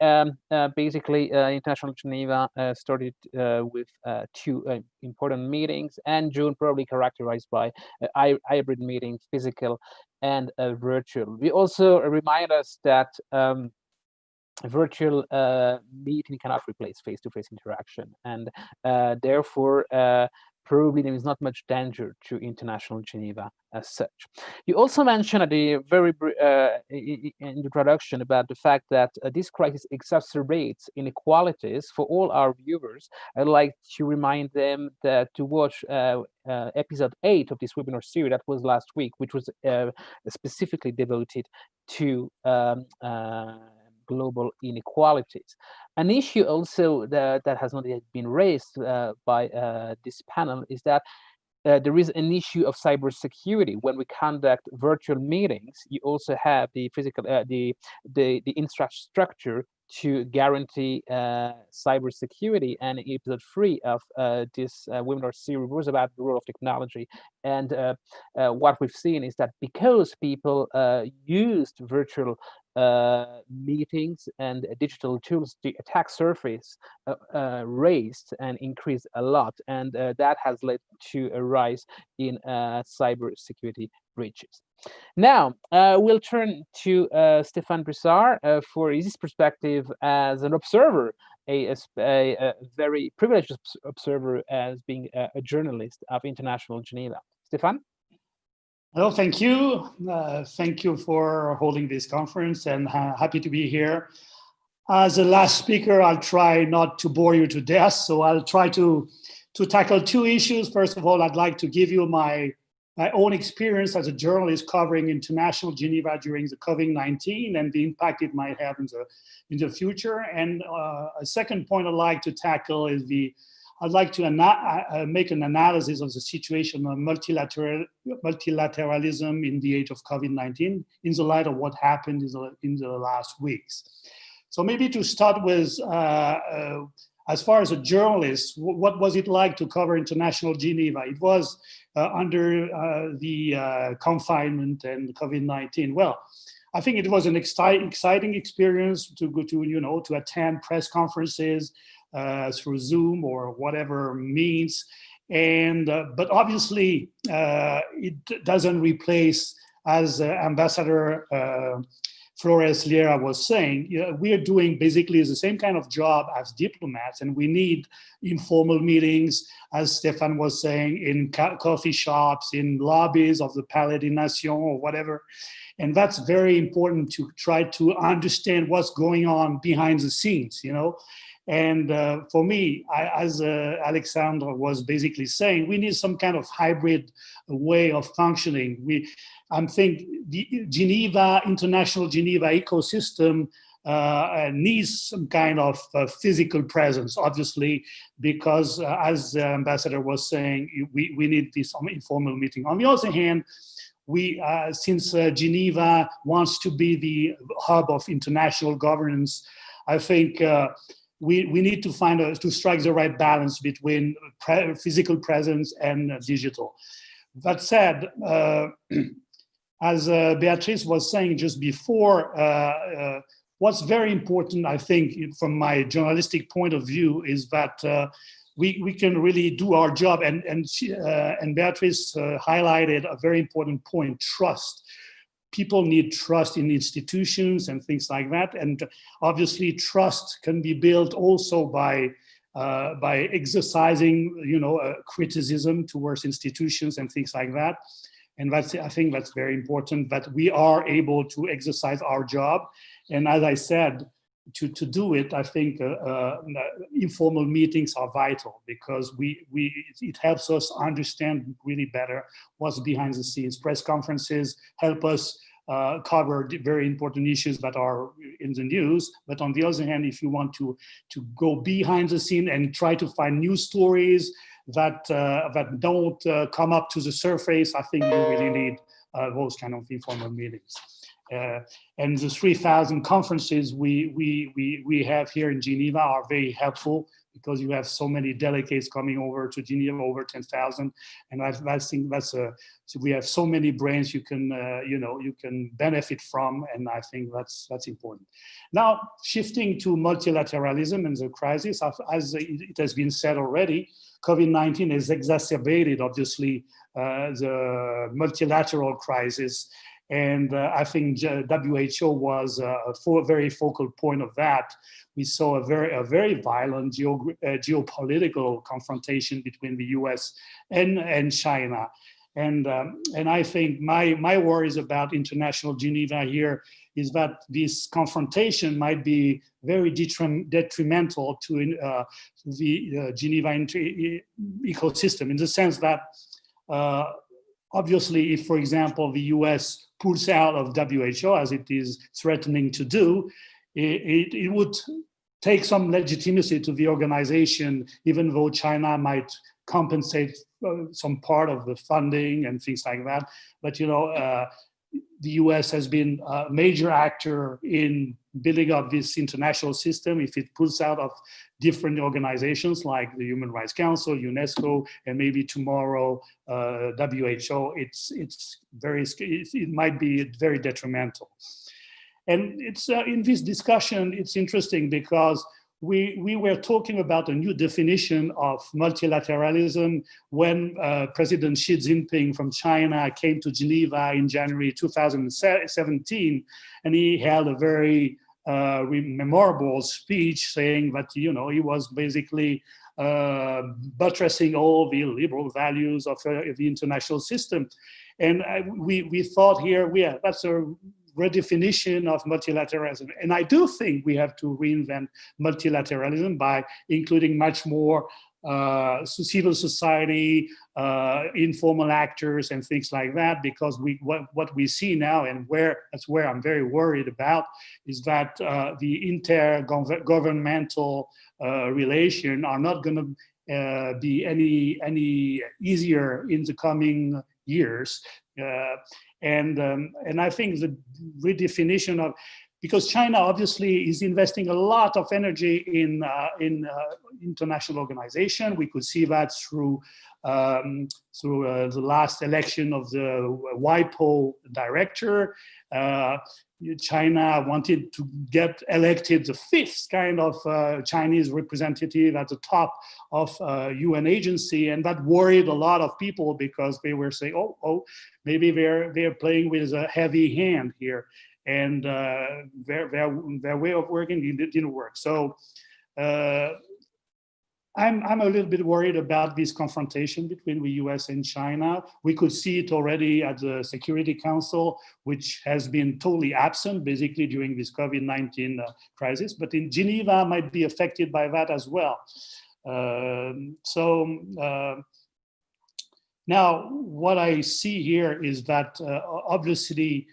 Basically, International Geneva started with two important meetings, and June probably characterized by hybrid meetings, physical and virtual. We also remind us that virtual meeting cannot replace face-to-face interaction, and therefore probably there is not much danger to International Geneva as such. You also mentioned at the very introduction about the fact that this crisis exacerbates inequalities. For all our viewers, I'd like to remind them that to watch episode 8 of this webinar series that was last week, which was specifically devoted to global inequalities. An issue also that has not yet been raised by this panel is that there is an issue of cybersecurity. When we conduct virtual meetings, you also have the physical, the infrastructure to guarantee cybersecurity. And episode 3 of this webinar series was about the role of technology. And what we've seen is that because people used virtual meetings and digital tools, the attack surface raised and increased a lot, and that has led to a rise in cybersecurity breaches. Now, we'll turn to Stéphane Broussard for his perspective as an observer, a very privileged observer as being a journalist of International Geneva. Stéphane? Well, thank you. Thank you for holding this conference, and happy to be here. As a last speaker, I'll try not to bore you to death, so I'll try to tackle two issues. First of all, I'd like to give you my own experience as a journalist covering International Geneva during the COVID-19 and the impact it might have in the future. And a second point I'd like to tackle is I'd like to make an analysis of the situation of multilateralism in the age of COVID-19 in the light of what happened in the last weeks. So maybe to start with, as far as a journalist, what was it like to cover International Geneva? It was under the confinement and COVID-19. Well, I think it was an exciting experience to go to attend press conferences through Zoom or whatever means, and but obviously it doesn't replace, as Ambassador Flores Liera was saying, we are doing basically the same kind of job as diplomats, and we need informal meetings, as Stéphane was saying, in coffee shops, in lobbies of the Palais des Nations or whatever. And that's very important to try to understand what's going on behind the scenes, And for me, as Alexandre was basically saying, we need some kind of hybrid way of functioning. I think the International Geneva ecosystem needs some kind of physical presence, obviously, because as the ambassador was saying, we need this informal meeting. On the other hand, since Geneva wants to be the hub of international governance, I think we need to to strike the right balance between physical presence and digital. That said, as Beatrice was saying just before, what's very important, I think, from my journalistic point of view, is that we can really do our job. And Beatrice highlighted a very important point: trust. People need trust in institutions and things like that. And obviously, trust can be built also by exercising, criticism towards institutions and things like that. And I think that's very important, that we are able to exercise our job. And as I said, to do it, I think informal meetings are vital, because it helps us understand really better what's behind the scenes. Press conferences help us cover very important issues that are in the news. But on the other hand, if you want to go behind the scene and try to find new stories that don't come up to the surface, I think you really need those kind of informal meetings. And the 3,000 conferences we have here in Geneva are very helpful, because you have so many delegates coming over to Geneva, over 10,000, and I think so we have so many brains you can benefit from, and I think that's important. Now, shifting to multilateralism and the crisis, as it has been said already, COVID-19 has exacerbated, obviously, the multilateral crisis. And I think WHO was a very focal point of that. We saw a very violent geopolitical confrontation between the US and China. And I think my worries about International Geneva here is that this confrontation might be very detrimental to the Geneva ecosystem, in the sense that obviously, if, for example, the US pulls out of WHO, as it is threatening to do, it would take some legitimacy to the organization, even though China might compensate some part of the funding and things like that. But the US has been a major actor in building up this international system. If it pulls out of different organizations like the Human Rights Council, UNESCO, and maybe tomorrow WHO, it might be very detrimental. And it's in this discussion, it's interesting because we were talking about a new definition of multilateralism when President Xi Jinping from China came to Geneva in January 2017, and he held a very memorable speech saying that he was basically buttressing all the liberal values of the international system. And we thought here, that's a redefinition of multilateralism. And I do think we have to reinvent multilateralism by including much more civil society, informal actors and things like that, because what we see now, and that's where I'm very worried about, is that the intergovernmental relation are not going to be any easier in the coming years. And I think the redefinition of, because China obviously is investing a lot of energy in international organization. We could see that through the last election of the WIPO director. China wanted to get elected the fifth kind of Chinese representative at the top of UN agency, and that worried a lot of people because they were saying, oh, maybe they're playing with a heavy hand here, and their way of working didn't work. So I'm a little bit worried about this confrontation between the US and China. We could see it already at the Security Council, which has been totally absent basically during this COVID-19 crisis, but in Geneva might be affected by that as well. Now what I see here is that obviously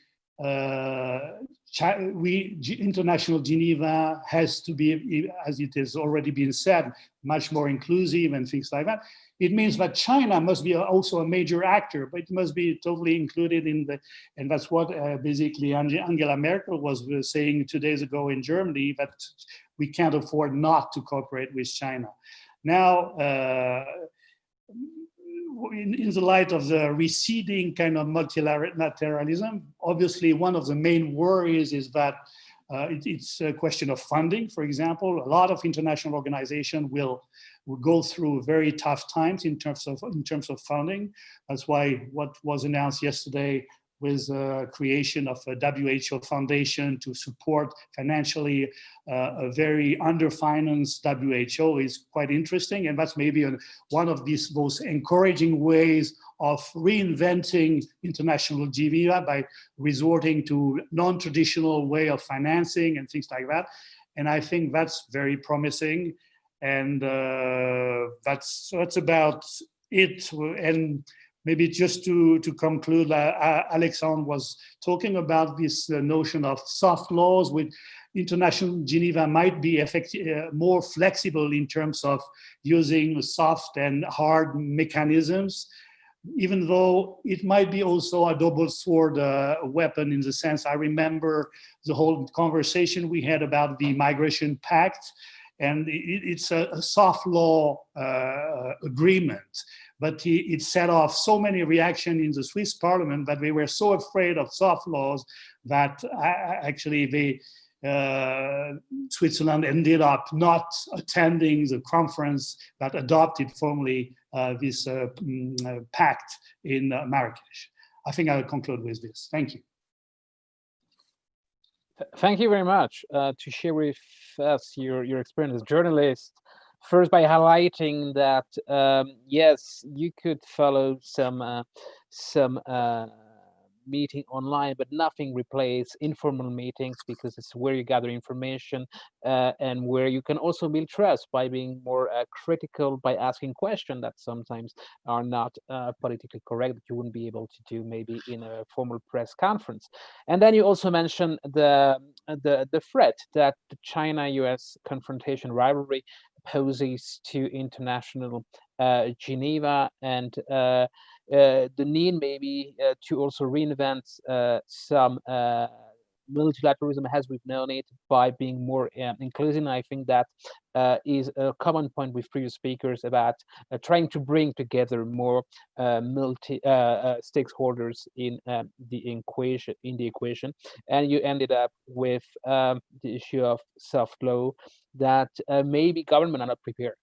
International Geneva has to be, as it has already been said, much more inclusive and things like that. It means that China must be also a major actor, but it must be totally included in and that's what basically Angela Merkel was saying 2 days ago in Germany, that we can't afford not to cooperate with China. Now, in the light of the receding kind of multilateralism, obviously one of the main worries is that it's a question of funding. For example, a lot of international organizations will go through very tough times in terms of funding. That's why what was announced yesterday with creation of a WHO foundation to support financially a very underfinanced WHO is quite interesting. And that's maybe one of these most encouraging ways of reinventing International Geneva by resorting to non-traditional way of financing and things like that. And I think that's very promising. And that's about it. And maybe just to conclude, Alexandre was talking about this notion of soft laws, with International Geneva might be more flexible in terms of using soft and hard mechanisms, even though it might be also a double sword weapon in the sense, I remember the whole conversation we had about the Migration Pact, and it's a soft law agreement. But it set off so many reactions in the Swiss parliament that they were so afraid of soft laws that actually Switzerland ended up not attending the conference that adopted formally this pact in Marrakesh. I think I'll conclude with this. Thank you. Thank you very much to share with us your experience as a journalist. First, by highlighting that yes, you could follow some meeting online, but nothing replaces informal meetings, because it's where you gather information and where you can also build trust by being more critical, by asking questions that sometimes are not politically correct, that you wouldn't be able to do maybe in a formal press conference. And then you also mentioned the threat that the China-US confrontation rivalry poses to International Geneva, and the need maybe to also reinvent some multilateralism as we've known it by being more inclusive. I think that is a common point with previous speakers about trying to bring together more multi stakeholders in the equation. And you ended up with the issue of soft law, that maybe government are not prepared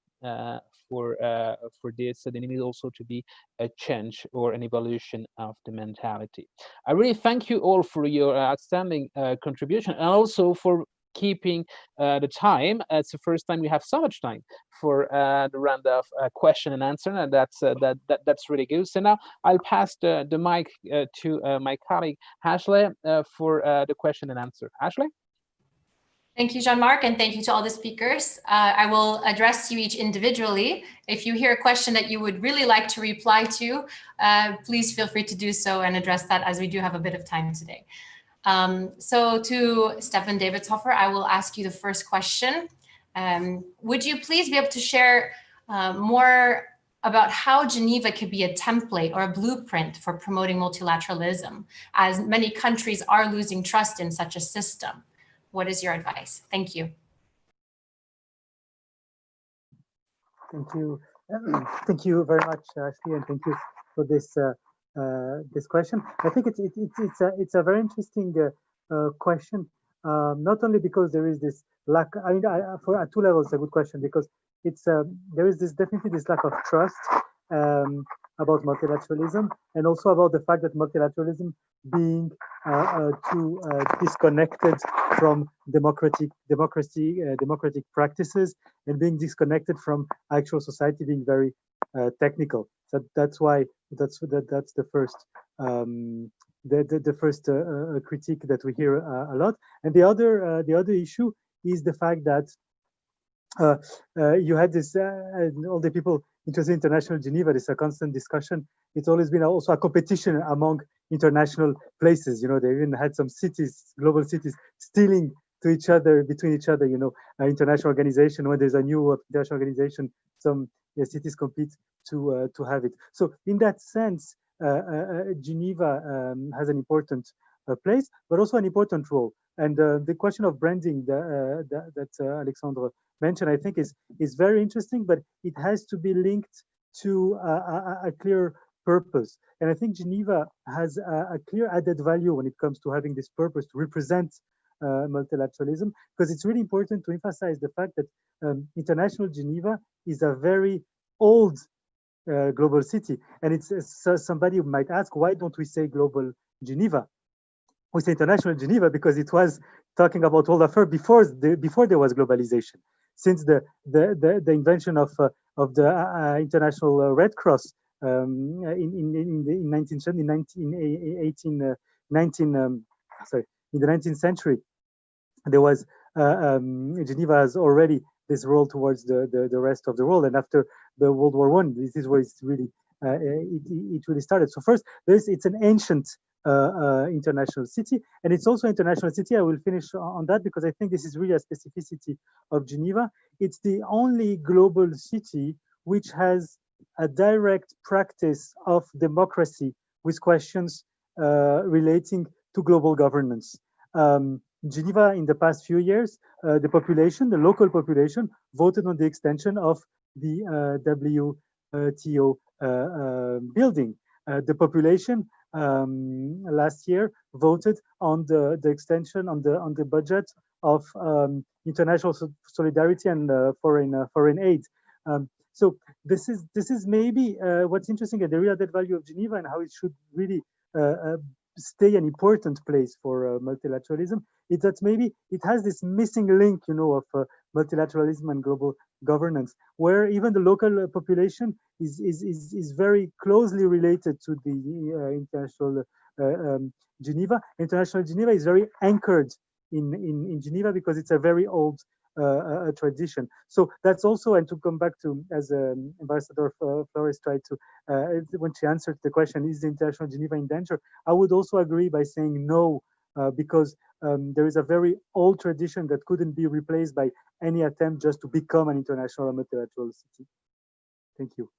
for this, so there needs also to be a change or an evolution of the mentality. I really thank you all for your outstanding contribution, and also for keeping the time. It's the first time we have so much time for the round of question and answer, and that's really good. So now I'll pass the mic to my colleague Ashley for the question and answer. Ashley? Thank you, Jean-Marc, and thank you to all the speakers. I will address you each individually. If you hear a question that you would really like to reply to, please feel free to do so and address that, as we do have a bit of time today. So to Stefan Davidshofer, I will ask you the first question. Would you please be able to share more about how Geneva could be a template or a blueprint for promoting multilateralism, as many countries are losing trust in such a system? What is your advice? Thank you. Thank you. Thank you very much, Ashley, and thank you for this this question. I think it's a very interesting question. Not only because there is this lack. I mean, for at two levels, a good question, because it's there is this definitely this lack of trust about multilateralism, and also about the fact that multilateralism being too disconnected from democratic practices, and being disconnected from actual society, being very technical. So that's why that's the first the first critique that we hear a lot. And the other issue is the fact that you had this all the people interested in International Geneva. This is a constant discussion. It's always been also a competition among international places. You know, they even had some cities, global cities, stealing to each other, between each other. You know, international organization. When there's a new international organization, some cities compete to have it. So in that sense, Geneva has an important place, but also an important role. And the question of branding that Alexandre mentioned, I think, is very interesting, but it has to be linked to a clear purpose. And I think Geneva has a clear added value when it comes to having this purpose to represent multilateralism, because it's really important to emphasize the fact that International Geneva is a very old global city. And it's somebody might ask, why don't we say Global Geneva? We say International Geneva because it was talking about world affairs before there was globalization. Since the invention of the International Red Cross in the 19th century, there was Geneva has already this role towards the rest of the world. And after the World War I, this is where it's really it really started. So first, it's an ancient international city, and it's also an international city. I will finish on that because I think this is really a specificity of Geneva. It's the only global city which has a direct practice of democracy with questions relating to global governance. Geneva, in the past few years, the local population, voted on the extension of the WTO building. The population last year voted on the extension on the budget of international solidarity and foreign aid. So this is maybe what's interesting at the real added value of Geneva, and how it should really stay an important place for multilateralism. Is that maybe it has this missing link, you know, of multilateralism and global governance, where even the local population is very closely related to the International Geneva. International Geneva is very anchored in Geneva because it's a very old tradition. So that's also, and to come back to, as Ambassador Flores tried to, when she answered the question, is the International Geneva in danger? I would also agree by saying no, because there is a very old tradition that couldn't be replaced by any attempt just to become an international or multilateral city. Thank you.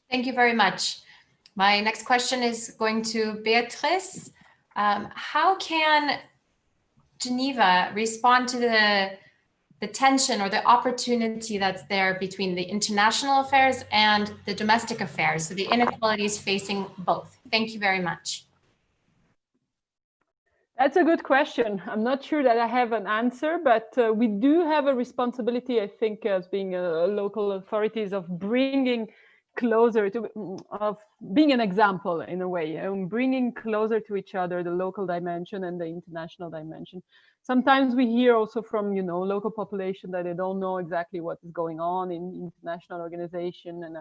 Thank you very much. My next question is going to Beatrice. How can Geneva respond to the tension or the opportunity that's there between the international affairs and the domestic affairs, so the inequalities facing both? Thank you very much. That's a good question. I'm not sure that I have an answer, but we do have a responsibility, I think, as being local authorities, of bringing closer to, of being an example in a way, bringing closer to each other the local dimension and the international dimension. Sometimes we hear also from, local population that they don't know exactly what is going on in international organization. And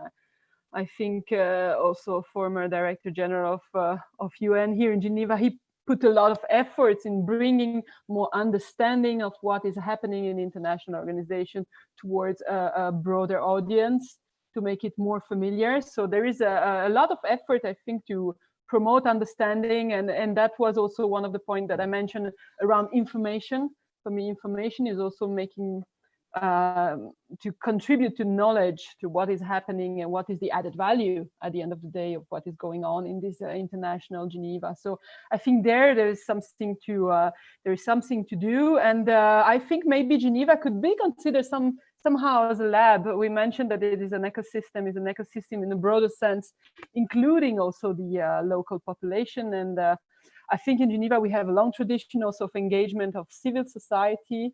I think also former Director General of UN here in Geneva, he put a lot of efforts in bringing more understanding of what is happening in international organization towards a broader audience, to make it more familiar. So there is a lot of effort, I think, to promote understanding. And that was also one of the points that I mentioned around information. For me, information is also making, to contribute to knowledge, to what is happening and what is the added value at the end of the day of what is going on in this international Geneva. So I think there is something to do. And I think maybe Geneva could be considered somehow as a lab. We mentioned that it is an ecosystem in a broader sense, including also the local population. And I think in Geneva, we have a long tradition also of engagement of civil society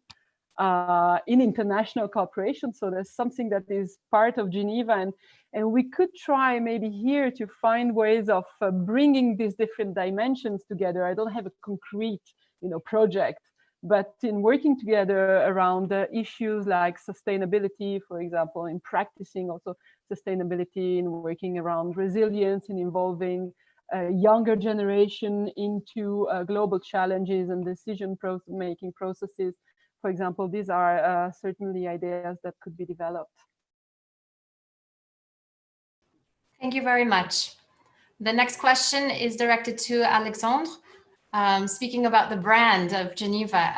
in international cooperation. So there's something that is part of Geneva, and we could try maybe here to find ways of bringing these different dimensions together. I don't have a concrete, project, but in working together around issues like sustainability, for example, in practicing also sustainability, in working around resilience, in involving a younger generation into global challenges and decision-making processes. For example, these are certainly ideas that could be developed. Thank you very much. The next question is directed to Alexandre. Speaking about the brand of Geneva,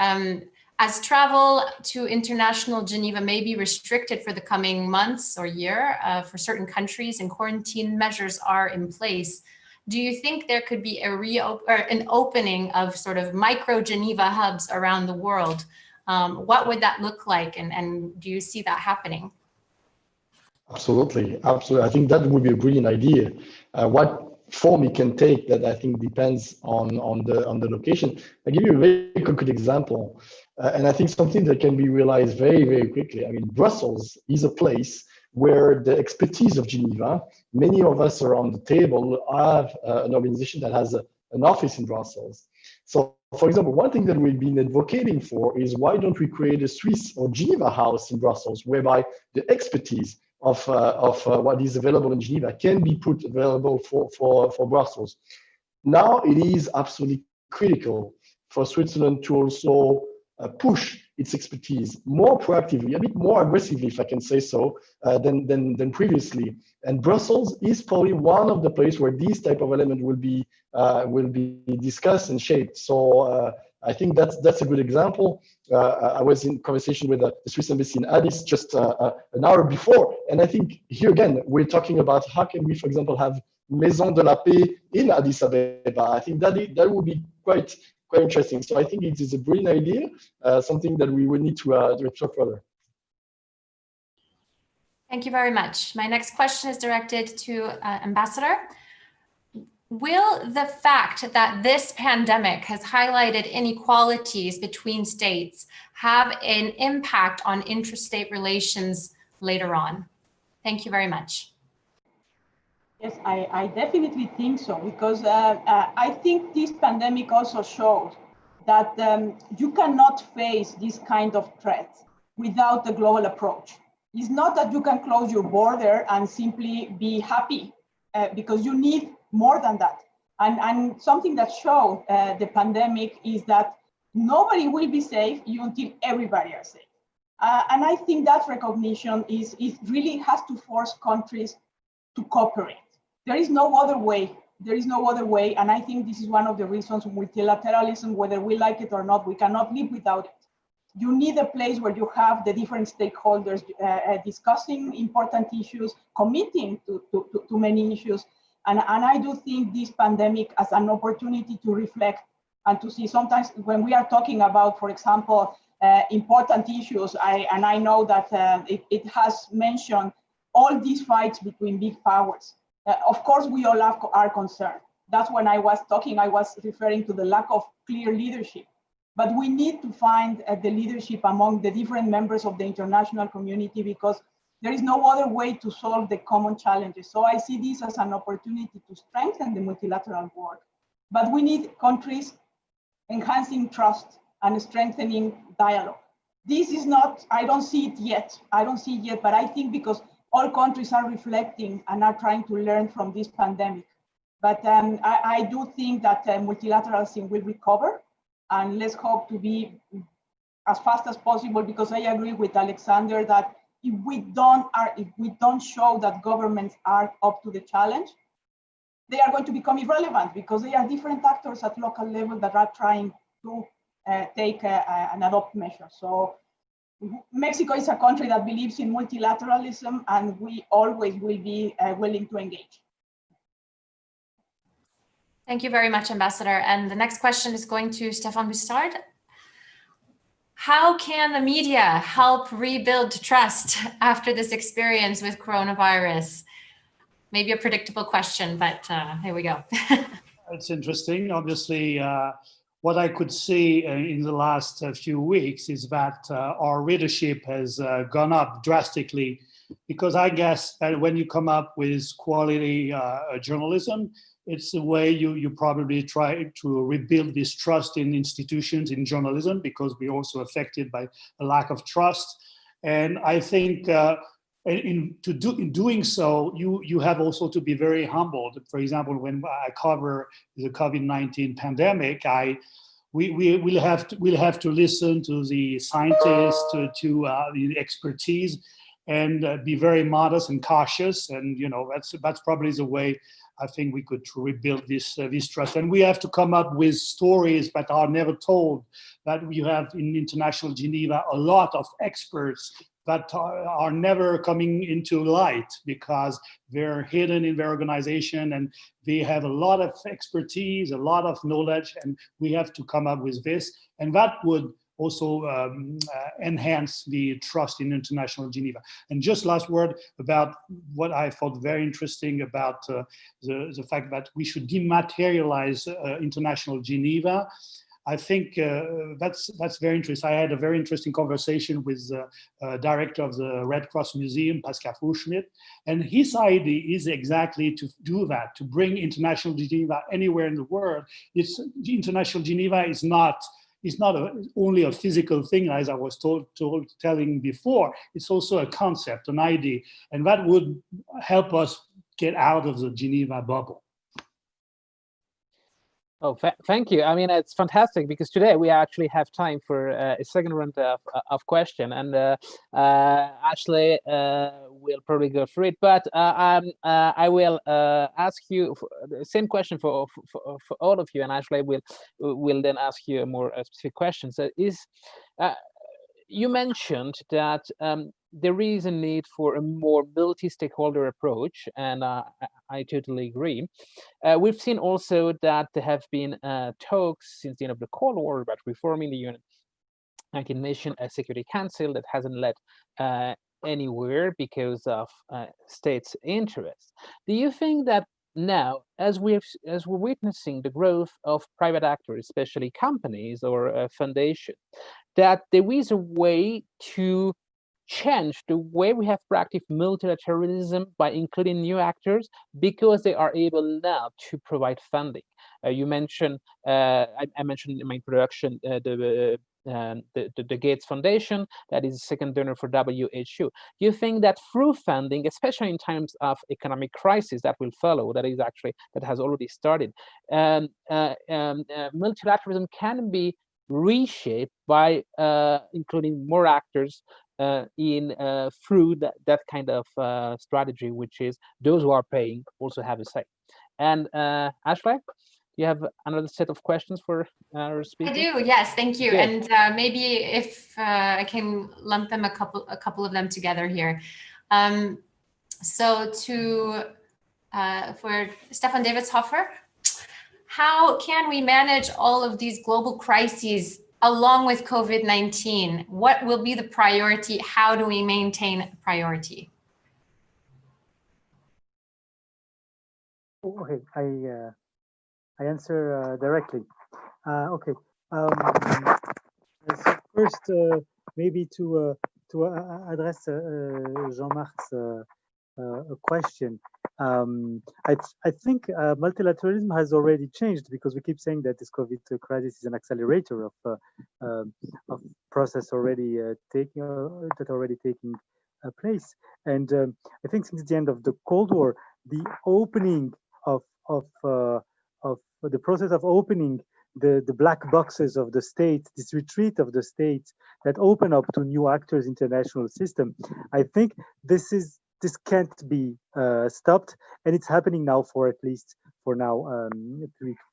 as travel to international Geneva may be restricted for the coming months or year for certain countries and quarantine measures are in place, do you think there could be an opening of sort of micro Geneva hubs around the world? What would that look like, and do you see that happening? Absolutely. I think that would be a brilliant idea. What form it can take, that I think depends on the location. I'll give you a very concrete example, and I think something that can be realized very, very quickly. I mean, Brussels is a place where the expertise of Geneva, many of us around the table have an organization that has an office in Brussels. So, for example, one thing that we've been advocating for is, why don't we create a Swiss or Geneva house in Brussels, whereby the expertise of what is available in Geneva can be put available for Brussels. Now it is absolutely critical for Switzerland to also push its expertise more proactively, a bit more aggressively, if I can say so, than previously. And Brussels is probably one of the places where these type of elements will be discussed and shaped. So I think that's a good example. I was in conversation with the Swiss embassy in Addis just an hour before, and I think here again we're talking about how can we, for example, have Maison de la Paix in Addis Ababa. I think that would be quite interesting. So I think it is a brilliant idea, something that we will need to explore further. Thank you very much. My next question is directed to Ambassador. Will the fact that this pandemic has highlighted inequalities between states have an impact on interstate relations later on? Thank you very much. Yes, I definitely think so, because I think this pandemic also showed that you cannot face this kind of threat without a global approach. It's not that you can close your border and simply be happy, because you need more than that. And something that showed the pandemic is that nobody will be safe until everybody are safe. And I think that recognition is really has to force countries to cooperate. There is no other way There is no other way. And I think this is one of the reasons multilateralism, whether we like it or not, we cannot live without it. You need a place where you have the different stakeholders discussing important issues, committing to many issues. And I do think this pandemic as an opportunity to reflect and to see. Sometimes when we are talking about, for example, important issues, I know that it has mentioned all these fights between big powers. Of course, we all are concerned. That's when I was talking, I was referring to the lack of clear leadership. But we need to find the leadership among the different members of the international community, because there is no other way to solve the common challenges. So I see this as an opportunity to strengthen the multilateral work. But we need countries enhancing trust and strengthening dialogue. This is not, I don't see it yet. But I think because all countries are reflecting and are trying to learn from this pandemic. But I do think that multilateralism will recover. And let's hope to be as fast as possible, because I agree with Alexander that if we don't show that governments are up to the challenge, they are going to become irrelevant, because they are different actors at local level that are trying to take and adopt measures. So Mexico is a country that believes in multilateralism, and we always will be willing to engage. Thank you very much, Ambassador. And the next question is going to Stéphane Bustard. How can the media help rebuild trust after this experience with coronavirus? Maybe a predictable question, but here we go. It's interesting. Obviously, what I could see in the last few weeks is that our readership has gone up drastically, because I guess that when you come up with quality journalism, it's the way you probably try to rebuild this trust in institutions, in journalism, because we're also affected by a lack of trust. And I think in doing so, you have also to be very humbled. For example, when I cover the COVID-19 pandemic, we'll have to listen to the scientists, to the expertise, and be very modest and cautious. And that's probably the way I think we could rebuild this trust. And we have to come up with stories that are never told. That we have in International Geneva a lot of experts that are never coming into light, because they're hidden in their organization and they have a lot of expertise, a lot of knowledge, and we have to come up with this. And that would also enhance the trust in International Geneva. And just last word about what I thought very interesting about the fact that we should dematerialize International Geneva. I think that's very interesting. I had a very interesting conversation with the director of the Red Cross Museum, Pascal Fouschmidt, and his idea is exactly to do that, to bring International Geneva anywhere in the world. International Geneva is not only a physical thing, as I was telling before. It's also a concept, an idea, and that would help us get out of the Geneva bubble. Oh, thank you. I mean, it's fantastic, because today we actually have time for a second round of question, and Ashley will probably go through it. But I will ask you the same question for all of you, and Ashley will then ask you a more specific question. So, you mentioned that there is a need for a more multi-stakeholder approach, and I totally agree. We've seen also that there have been talks since the end of the Cold War about reforming the United Nations Security Council that hasn't led anywhere because of states' interests. Do you think that now, as we're witnessing the growth of private actors, especially companies or foundations, that there is a way to change the way we have practiced multilateralism by including new actors, because they are able now to provide funding? You mentioned, I mentioned in my introduction, the Gates Foundation, that is the second donor for WHO. Do you think that through funding, especially in times of economic crisis that will follow, that has already started, multilateralism can be reshaped by including more actors through that kind of strategy, which is those who are paying also have a say? And Ashley, do you have another set of questions for our speaker? I do, yes, thank you. Good. And maybe if I can lump them a couple of them together here. So for Stefan Davidshofer, how can we manage all of these global crises along with COVID-19? What will be the priority? How do we maintain priority? Okay, I answer directly. Okay. So first, maybe to address Jean-Marc's question. I think multilateralism has already changed, because we keep saying that this COVID crisis is an accelerator of process already taking place. And I think since the end of the Cold War, the opening of the process of opening the black boxes of the state, this retreat of the state that open up to new actors, international system, I think this can't be stopped, and it's happening now for at least for now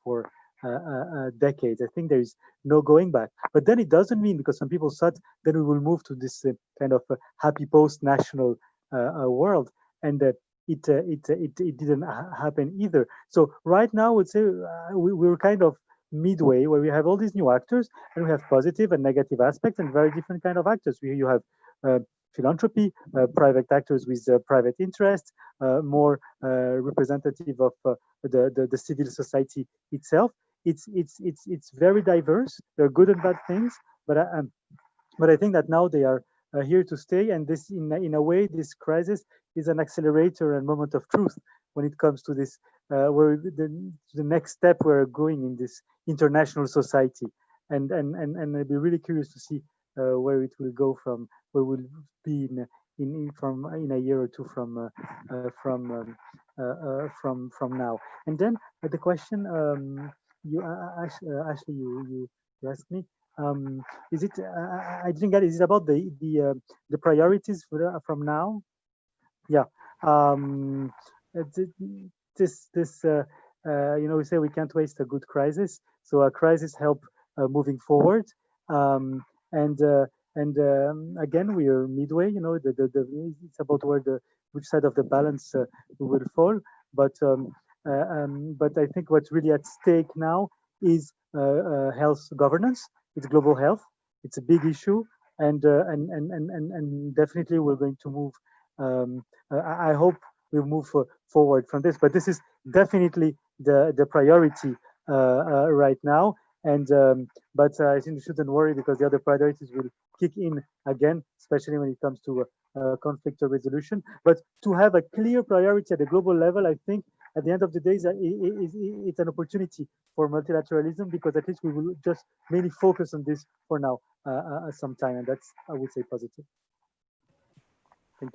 3-4 decades. I think there is no going back. But then it doesn't mean, because some people thought then we will move to this kind of happy post-national world, and it didn't happen either. So right now, I would say we're kind of midway, where we have all these new actors, and we have positive and negative aspects, and very different kind of actors. You have philanthropy, private actors with private interests, more representative of the civil society itself. It's very diverse. There are good and bad things, but I think that now they are here to stay, and this, in a way, this crisis is an accelerator and moment of truth when it comes to this, where the next step we're going in this international society, and I'd be really curious to see where it will go from, where we'll be in a year or two from now. And then the question Ashley, you asked me, is it? I didn't get it. Is it about the priorities from now? Yeah. We say we can't waste a good crisis. So a crisis help moving forward. Again, we are midway. It's about which side of the balance will fall. But I think what's really at stake now is health governance. It's global health. It's a big issue, and definitely we're going to move. I hope we'll move forward from this. But this is definitely the priority right now. And but I think you shouldn't worry, because the other priorities will kick in again, especially when it comes to conflict resolution. But to have a clear priority at the global level, I think at the end of the day, it's an opportunity for multilateralism, because at least we will just mainly focus on this for now some time, and that's, I would say, positive.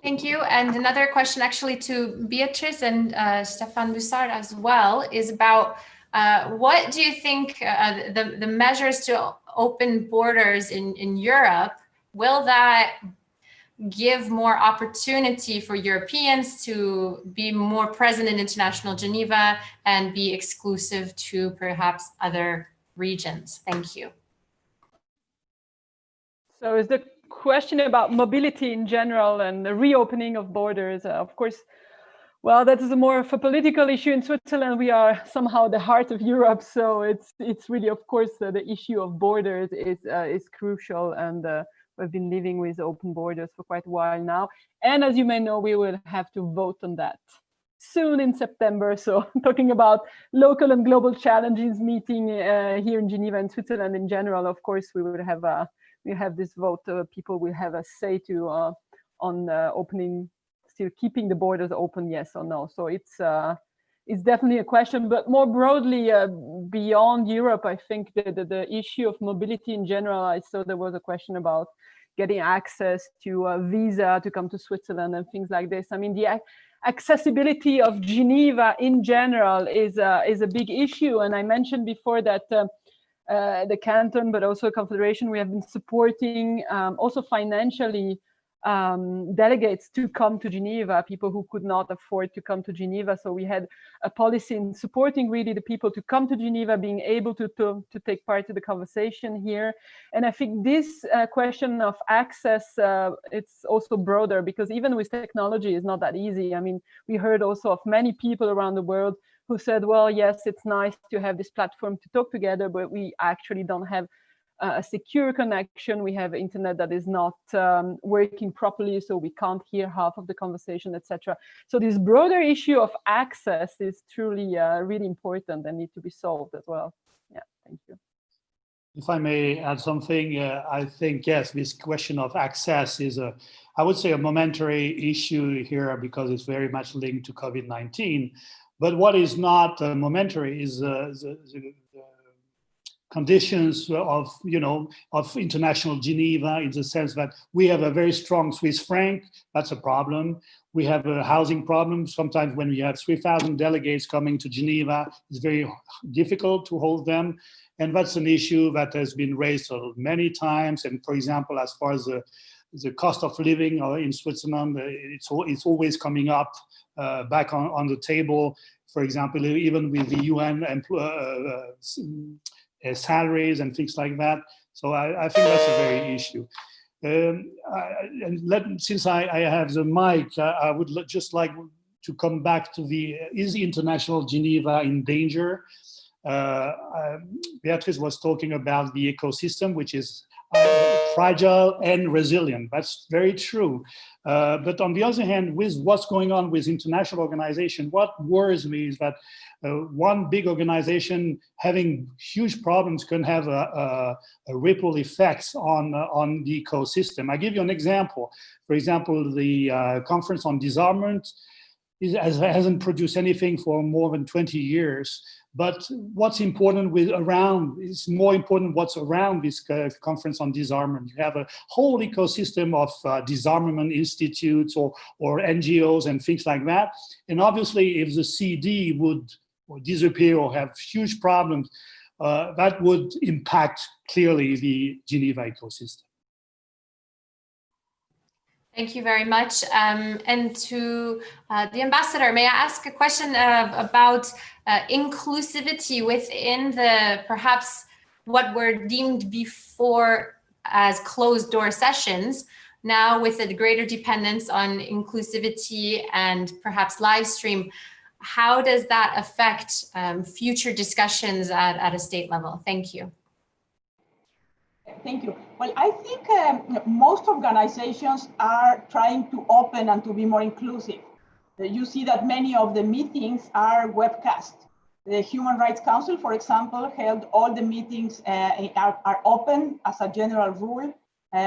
Thank you. And another question actually to Beatrice and Stefan Bussard as well is about what do you think the measures to open borders in Europe, will that give more opportunity for Europeans to be more present in International Geneva and be exclusive to perhaps other regions? Thank you. So is the question about mobility in general and the reopening of borders? Of course, well, that is more of a political issue in Switzerland. We are somehow the heart of Europe, so it's really, of course, the issue of borders is crucial, and we've been living with open borders for quite a while now. And as you may know, we will have to vote on that soon in September. So talking about local and global challenges meeting here in Geneva and Switzerland in general, of course, we will have we have this vote. People will have a say to on opening, still keeping the borders open, yes or no. So it's definitely a question, but more broadly beyond Europe, I think the issue of mobility in general. I saw there was a question about getting access to a visa to come to Switzerland and things like this. I mean, the accessibility of Geneva in general is a big issue, and I mentioned before that the canton, but also Confederation, we have been supporting also financially delegates to come to Geneva, people who could not afford to come to Geneva. So we had a policy in supporting really the people to come to Geneva, being able to take part in the conversation here. And I think this question of access, it's also broader, because even with technology, it's not that easy. I mean, we heard also of many people around the world who said, well, yes, it's nice to have this platform to talk together, but we actually don't have a secure connection. We have internet that is not working properly, so we can't hear half of the conversation, etc. So this broader issue of access is truly really important and need to be solved as well. Yeah, thank you. If I may add something, I think, yes, this question of access is I would say a momentary issue here, because it's very much linked to COVID-19. But what is not momentary is the conditions of, of International Geneva, in the sense that we have a very strong Swiss franc. That's a problem. We have a housing problem. Sometimes when we have 3,000 delegates coming to Geneva, it's very difficult to hold them. And that's an issue that has been raised many times. And for example, as far as the cost of living in Switzerland, it's always coming up back on the table. For example, even with the UN salaries and things like that. So I think that's a very issue. Since I have the mic, I would just like to come back to is International Geneva in danger? Beatrice was talking about the ecosystem, which is fragile and resilient. That's very true. But on the other hand, with what's going on with international organization, what worries me is that one big organization having huge problems can have a ripple effects on the ecosystem. I give you an example. For example, the Conference on Disarmament hasn't produced anything for more than 20 years. But what's important is more important what's around this Conference on Disarmament. You have a whole ecosystem of disarmament institutes or NGOs and things like that. And obviously, if the CD would disappear or have huge problems, that would impact clearly the Geneva ecosystem. Thank you very much. And to the ambassador, may I ask a question about inclusivity within perhaps what were deemed before as closed door sessions, now with a greater dependence on inclusivity and perhaps live stream? How does that affect future discussions at a state level? Thank you. Thank you. Well, I think most organizations are trying to open and to be more inclusive. You see that many of the meetings are webcast. The Human Rights Council, for example, held all the meetings are open as a general rule.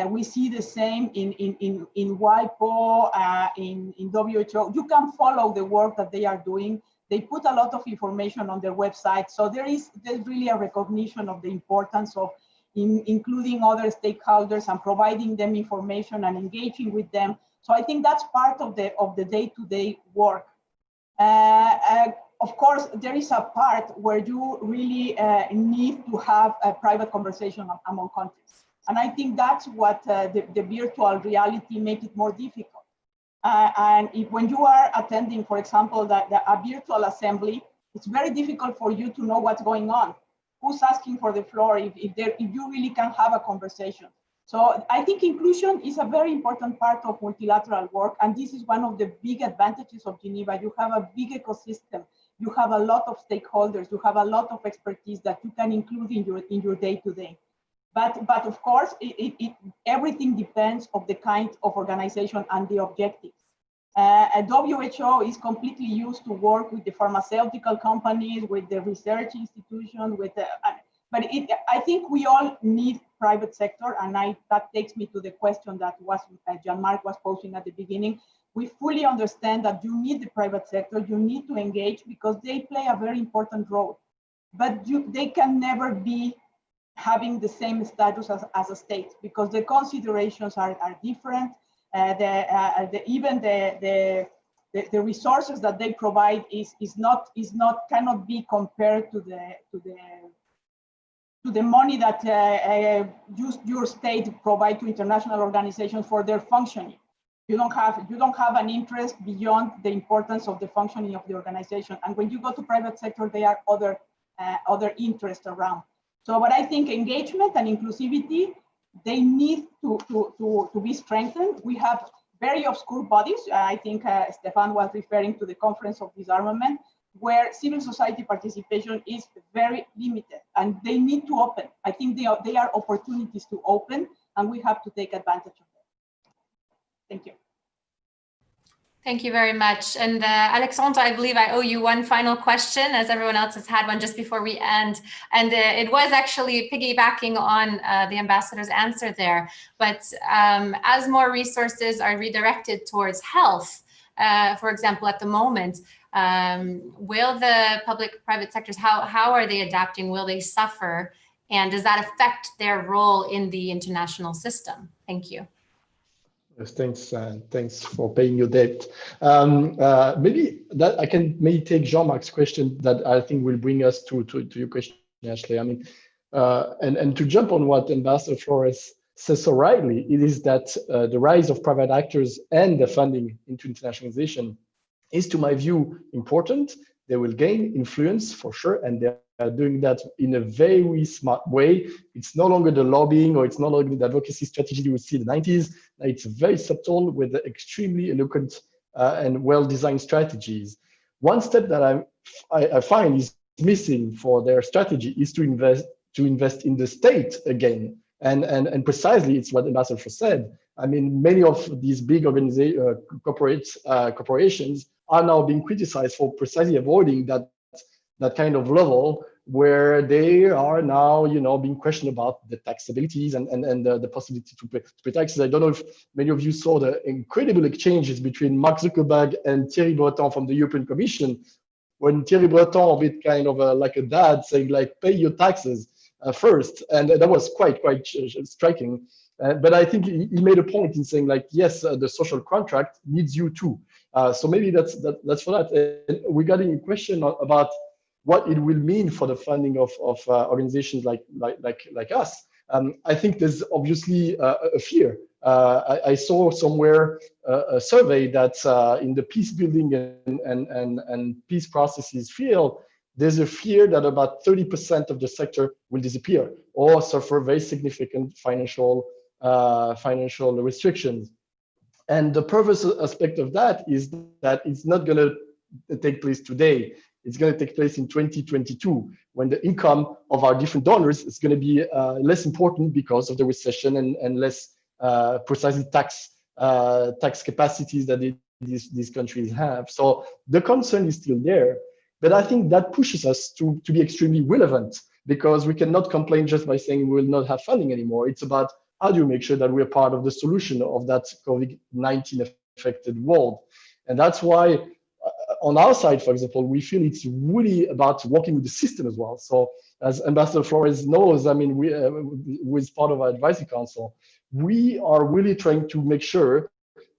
We see the same in WIPO, in WHO. You can follow the work that they are doing. They put a lot of information on their website. So there's really a recognition of the importance of including other stakeholders and providing them information and engaging with them. So I think that's part of the day-to-day work. Of course, there is a part where you really need to have a private conversation among countries. And I think that's what the virtual reality makes it more difficult. And when you are attending, for example, a virtual assembly, it's very difficult for you to know what's going on. Who's asking for the floor, if you really can have a conversation. So I think inclusion is a very important part of multilateral work, and this is one of the big advantages of Geneva. You have a big ecosystem, you have a lot of stakeholders, you have a lot of expertise that you can include in your day-to-day. But of course, everything depends on the kind of organization and the objectives. WHO is completely used to work with the pharmaceutical companies, with the research institution, but I think we all need private sector, and that takes me to the question that Jean-Marc was posing at the beginning. We fully understand that you need the private sector, you need to engage because they play a very important role, but they can never be having the same status as a state because the considerations are different. Even the resources that they provide cannot be compared to the money that your state provide to international organizations for their functioning. You don't have an interest beyond the importance of the functioning of the organization. And when you go to private sector, there are other interests around. So what I think engagement and inclusivity, they need to be strengthened. We have very obscure bodies. I think Stefan was referring to the Conference of Disarmament, where civil society participation is very limited, and they need to open. I think they are opportunities to open, and we have to take advantage of them. Thank you. Thank you very much. And Alexandre, I believe I owe you one final question, as everyone else has had one just before we end. And it was actually piggybacking on the ambassador's answer there. But as more resources are redirected towards health, for example, at the moment, will the public-private sectors, how are they adapting? Will they suffer? And does that affect their role in the international system? Thank you. Yes, thanks for paying your debt. Maybe that I can take Jean-Marc's question that I think will bring us to your question, Ashley. I mean, and to jump on what Ambassador Flores says so rightly, it is that the rise of private actors and the funding into internationalization is, to my view, important. They will gain influence for sure, and they are doing that in a very smart way. It's no longer the lobbying, or it's no longer the advocacy strategy you would see in the 90s. It's very subtle with extremely eloquent and well-designed strategies. One step that I find is missing for their strategy is to invest in the state again. And precisely, it's what Ambassador said. I mean, many of these big corporations are now being criticized for precisely avoiding that kind of level, where they are now, being questioned about the taxabilities and the possibility to pay taxes. I don't know if many of you saw the incredible exchanges between Mark Zuckerberg and Thierry Breton from the European Commission, when Thierry Breton, a bit kind of like a dad, saying like, pay your taxes first. And that was quite striking. But I think he made a point in saying like, yes, the social contract needs you too. So maybe that's for that. And regarding a question about what it will mean for the funding of organizations like us, I think there's obviously a fear. I saw somewhere a survey that in the peace building and peace processes field, there's a fear that about 30% of the sector will disappear or suffer very significant financial restrictions. And the purpose aspect of that is that it's not going to take place today. It's going to take place in 2022, when the income of our different donors is going to be less important because of the recession and less precisely tax capacities that these countries have. So the concern is still there. But I think that pushes us to be extremely relevant, because we cannot complain just by saying we will not have funding anymore. It's about how do you make sure that we're part of the solution of that COVID-19 affected world. And that's why on our side, for example, we feel it's really about working with the system as well. So as Ambassador Flores knows, I mean, who is part of our advisory council, we are really trying to make sure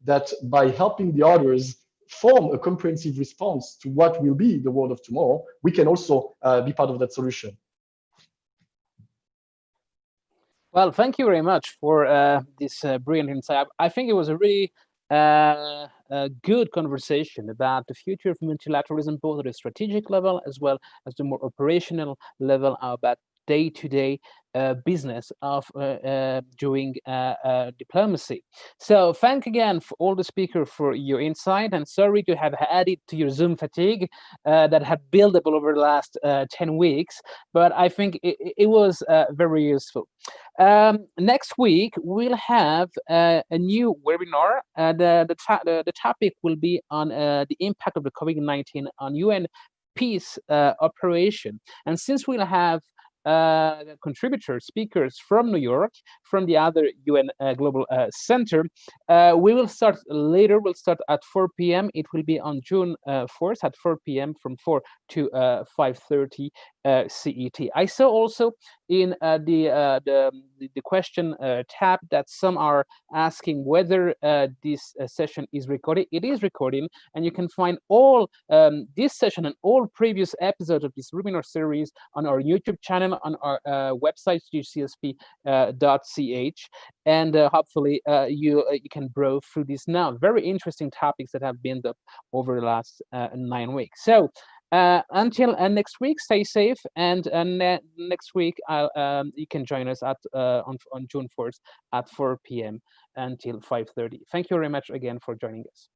that by helping the others form a comprehensive response to what will be the world of tomorrow, we can also be part of that solution. Well, thank you very much for this brilliant insight. I think it was a really good conversation about the future of multilateralism, both at a strategic level as well as the more operational level, about day-to-day business of doing diplomacy. So thank again for all the speakers for your insight, and sorry to have added to your Zoom fatigue that had built up over the last 10 weeks, but I think it was very useful. Next week, we'll have a new webinar. The topic will be on the impact of the COVID-19 on UN peace operation. And since we'll have contributors, speakers from New York, from the other UN Global Center, we will start later. We'll start at 4 p.m. It will be on June 4th at 4 p.m. from 4 to 5:30 CET. I saw also in the the question tab that some are asking whether this session is recorded. It is recording, and you can find all this session and all previous episodes of this webinar series on our YouTube channel, on our website, gcsp.ch, and hopefully you can browse through these now very interesting topics that have been up over the last 9 weeks. So until next week, stay safe, and next week you can join us at on June 4th at 4 p.m. until 5:30. Thank you very much again for joining us.